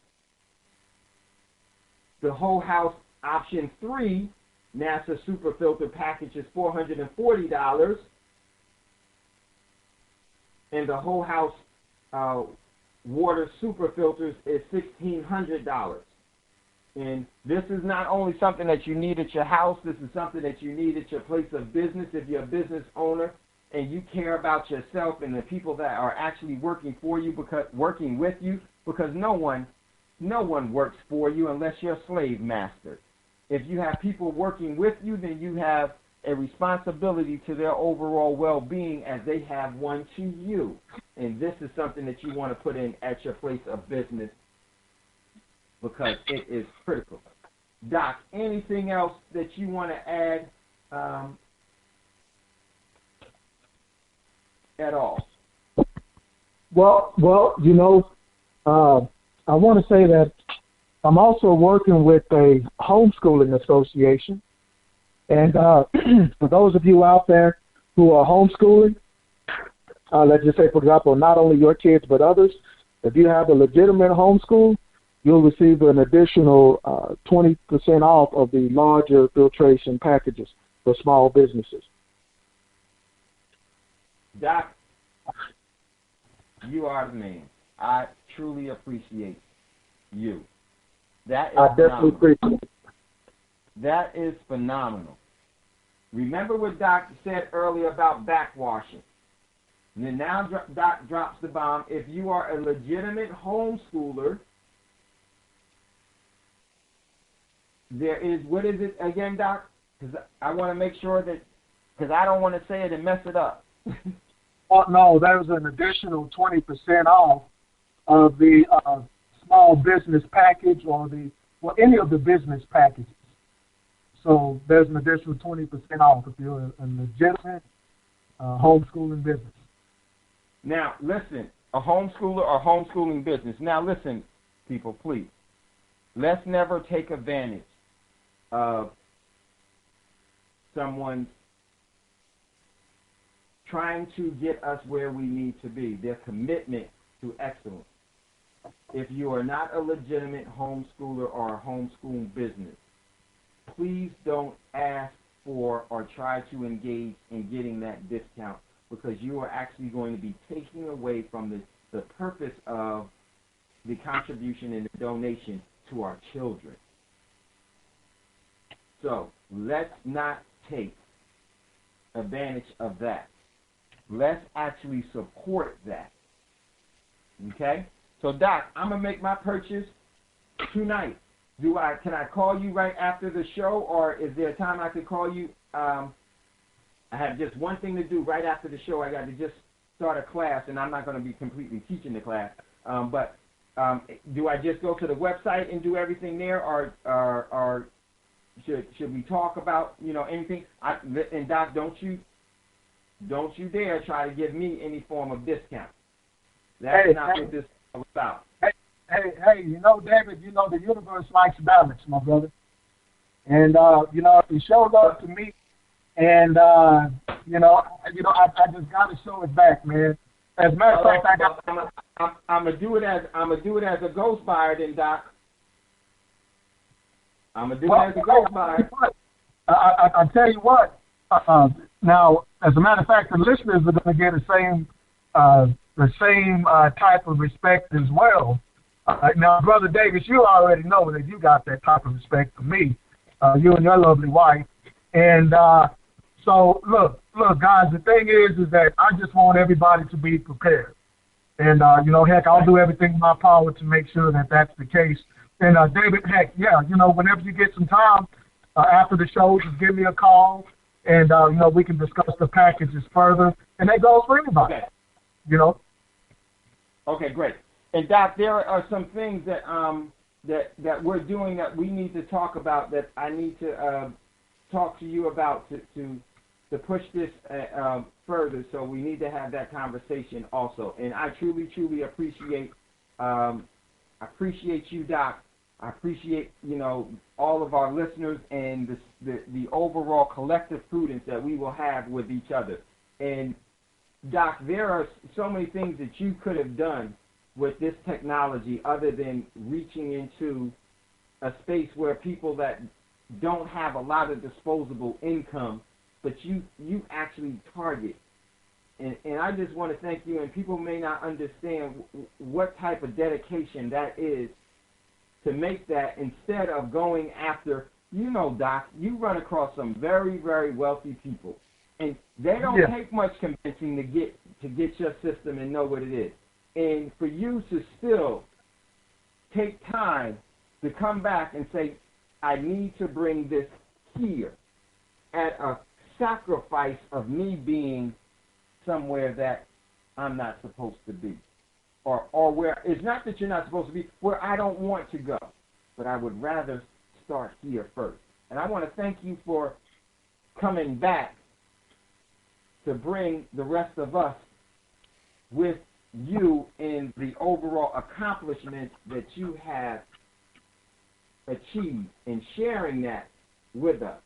whole house option 3 NASA super filter package is $440. And the whole house water super filters is $1,600. And this is not only something that you need at your house, this is something that you need at your place of business. If you're a business owner and you care about yourself and the people that are actually working for you, working with you, because no one works for you unless you're a slave master. If you have people working with you, then you have a responsibility to their overall well-being as they have one to you. And this is something that you want to put in at your place of business because it is critical. Doc, anything else that you want to add at all? Well, you know, I want to say that I'm also working with a homeschooling association. And for those of you out there who are homeschooling, let's just say, for example, not only your kids but others, if you have a legitimate homeschool, you'll receive an additional 20% off of the larger filtration packages for small businesses. Doc, you are the man. I truly appreciate you. That is I definitely appreciate it. That is phenomenal. Remember what Doc said earlier about backwashing. And then now Doc drops the bomb. If you are a legitimate homeschooler, there is, what is it again, Doc? Because I want to make sure that, because I don't want to say it and mess it up. Oh, no, there's an additional 20% off of the small business package or any of the business packages. So there's an additional 20% off if you're a legitimate homeschooling business. Now, listen, a homeschooler or homeschooling business. Now, listen, people, please. Let's never take advantage of someone trying to get us where we need to be, their commitment to excellence. If you are not a legitimate homeschooler or a homeschooling business, please don't ask for or try to engage in getting that discount, because you are actually going to be taking away from the purpose of the contribution and the donation to our children. So let's not take advantage of that. Let's actually support that. Okay? So, Doc, I'm going to make my purchase tonight. Can I call you right after the show, or is there a time I could call you? I have just one thing to do right after the show. I got to just start a class, and I'm not going to be completely teaching the class. But do I just go to the website and do everything there, or should we talk about anything? And Doc, don't you don't you dare try to give me any form of discount. That's not what this is all about. Hey, you know, David, you know, the universe likes balance, my brother. And, you know, if you show love to me, and, you know, I just got to show it back, man. As a matter of fact, I'm gonna do it as a ghost buyer, then, Doc. I'm gonna do it as a ghost buyer. I'll tell you what. Now, as a matter of fact, the listeners are going to get the same type of respect as well. Now, Brother Davis, you already know that you got that type of respect for me, you and your lovely wife. And so, look, guys, the thing is that I just want everybody to be prepared. And, you know, heck, I'll do everything in my power to make sure that that's the case. And, David, heck, yeah, you know, whenever you get some time after the show, just give me a call, and, you know, we can discuss the packages further. And that goes for anybody, you know. Okay, great. And, Doc, there are some things that that we're doing that we need to talk about, that I need to talk to you about to push this further. So we need to have that conversation also. And I truly appreciate you, Doc. I appreciate, you know, all of our listeners and the overall collective prudence that we will have with each other. And, Doc, there are so many things that you could have done with this technology other than reaching into a space where people that don't have a lot of disposable income, but you actually target. And I just want to thank you, and people may not understand what type of dedication that is to make that, instead of going after, you know, Doc, you run across some very, very wealthy people, and they don't take much convincing to get your system and know what it is. And for you to still take time to come back and say, I need to bring this here at a sacrifice of me being somewhere that I'm not supposed to be. Or where it's not that you're not supposed to be, where I don't want to go, but I would rather start here first. And I want to thank you for coming back to bring the rest of us with you in the overall accomplishment that you have achieved, and sharing that with us.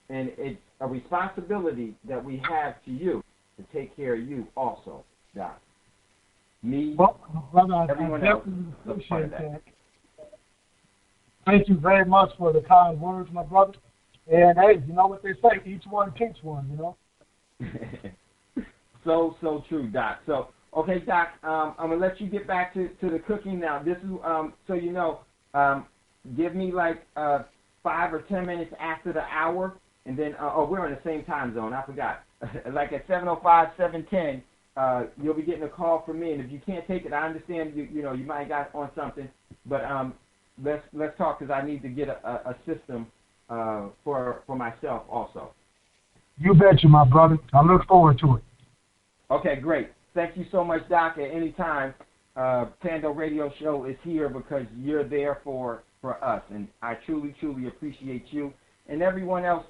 And it's a responsibility that we have to you to take care of you also, Doc. Me, brother, everyone I else. definitely appreciate that. Thank you very much for the kind words, my brother. And, hey, you know what they say, each one teach one, you know? So true, Doc. So, okay, Doc, I'm going to let you get back to the cooking now. This is, so you know, give me like 5 or 10 minutes after the hour, and then, we're in the same time zone. I forgot. Like at 7:05, 7:10, you'll be getting a call from me. And if you can't take it, I understand. You know, you might got on something, but let's talk, because I need to get a system for myself also. You betcha, my brother. I look forward to it. Okay, great. Thank you so much, Doc. At any time, Thando Radio Show is here because you're there for us, and I truly appreciate you and everyone else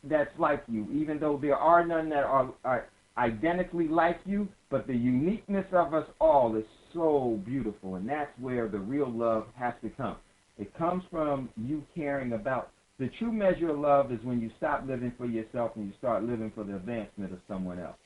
that's like you, even though there are none that are identically like you, but the uniqueness of us all is so beautiful, and that's where the real love has to come. It comes from you caring about. The true measure of love is when you stop living for yourself and you start living for the advancement of someone else.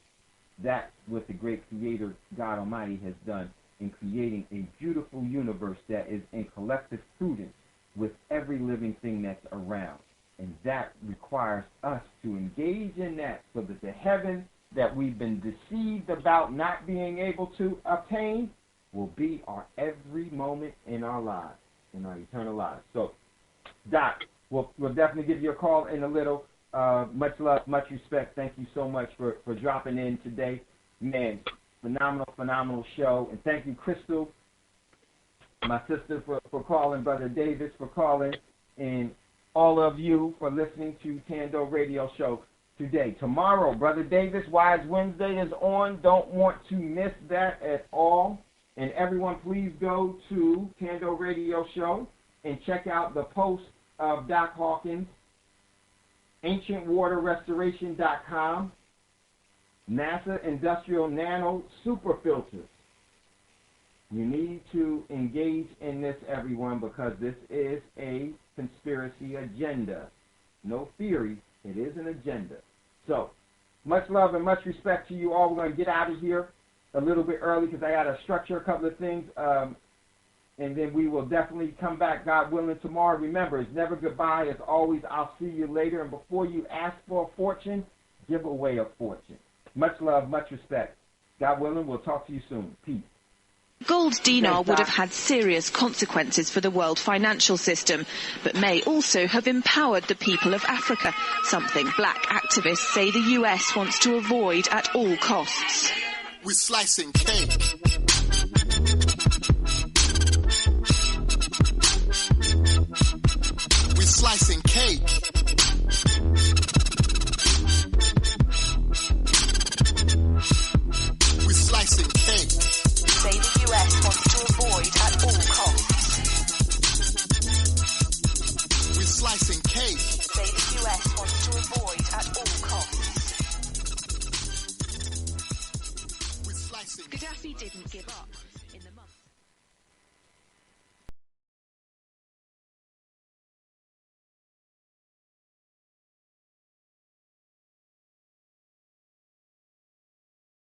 That's what the great Creator, God Almighty, has done in creating a beautiful universe that is in collective prudence with every living thing that's around. And that requires us to engage in that so that the heaven that we've been deceived about not being able to obtain will be our every moment in our lives, in our eternal lives. So, Doc, we'll definitely give you a call in a little. Much love, much respect. Thank you so much for dropping in today. Man, phenomenal show. And thank you, Crystal, my sister, for calling, Brother Davis for calling, and all of you for listening to Thando Radio Show today. Tomorrow, Brother Davis, Wise Wednesday is on. Don't want to miss that at all. And everyone, please go to Thando Radio Show and check out the post of Doc Hawkins, ancientwaterrestoration.com. NASA Industrial Nano Super Filters. You need to engage in this, everyone, because this is a conspiracy agenda. No theory, it is an agenda. So, much love and much respect to you all. We're going to get out of here a little bit early because I got to structure a couple of things, and then we will definitely come back, God willing, tomorrow. Remember, it's never goodbye. As always, I'll see you later. And before you ask for a fortune, give away a fortune. Much love, much respect. God willing, we'll talk to you soon. Peace. Gold dinar would have had serious consequences for the world financial system, but may also have empowered the people of Africa, something black activists say the US wants to avoid at all costs. We're slicing cake.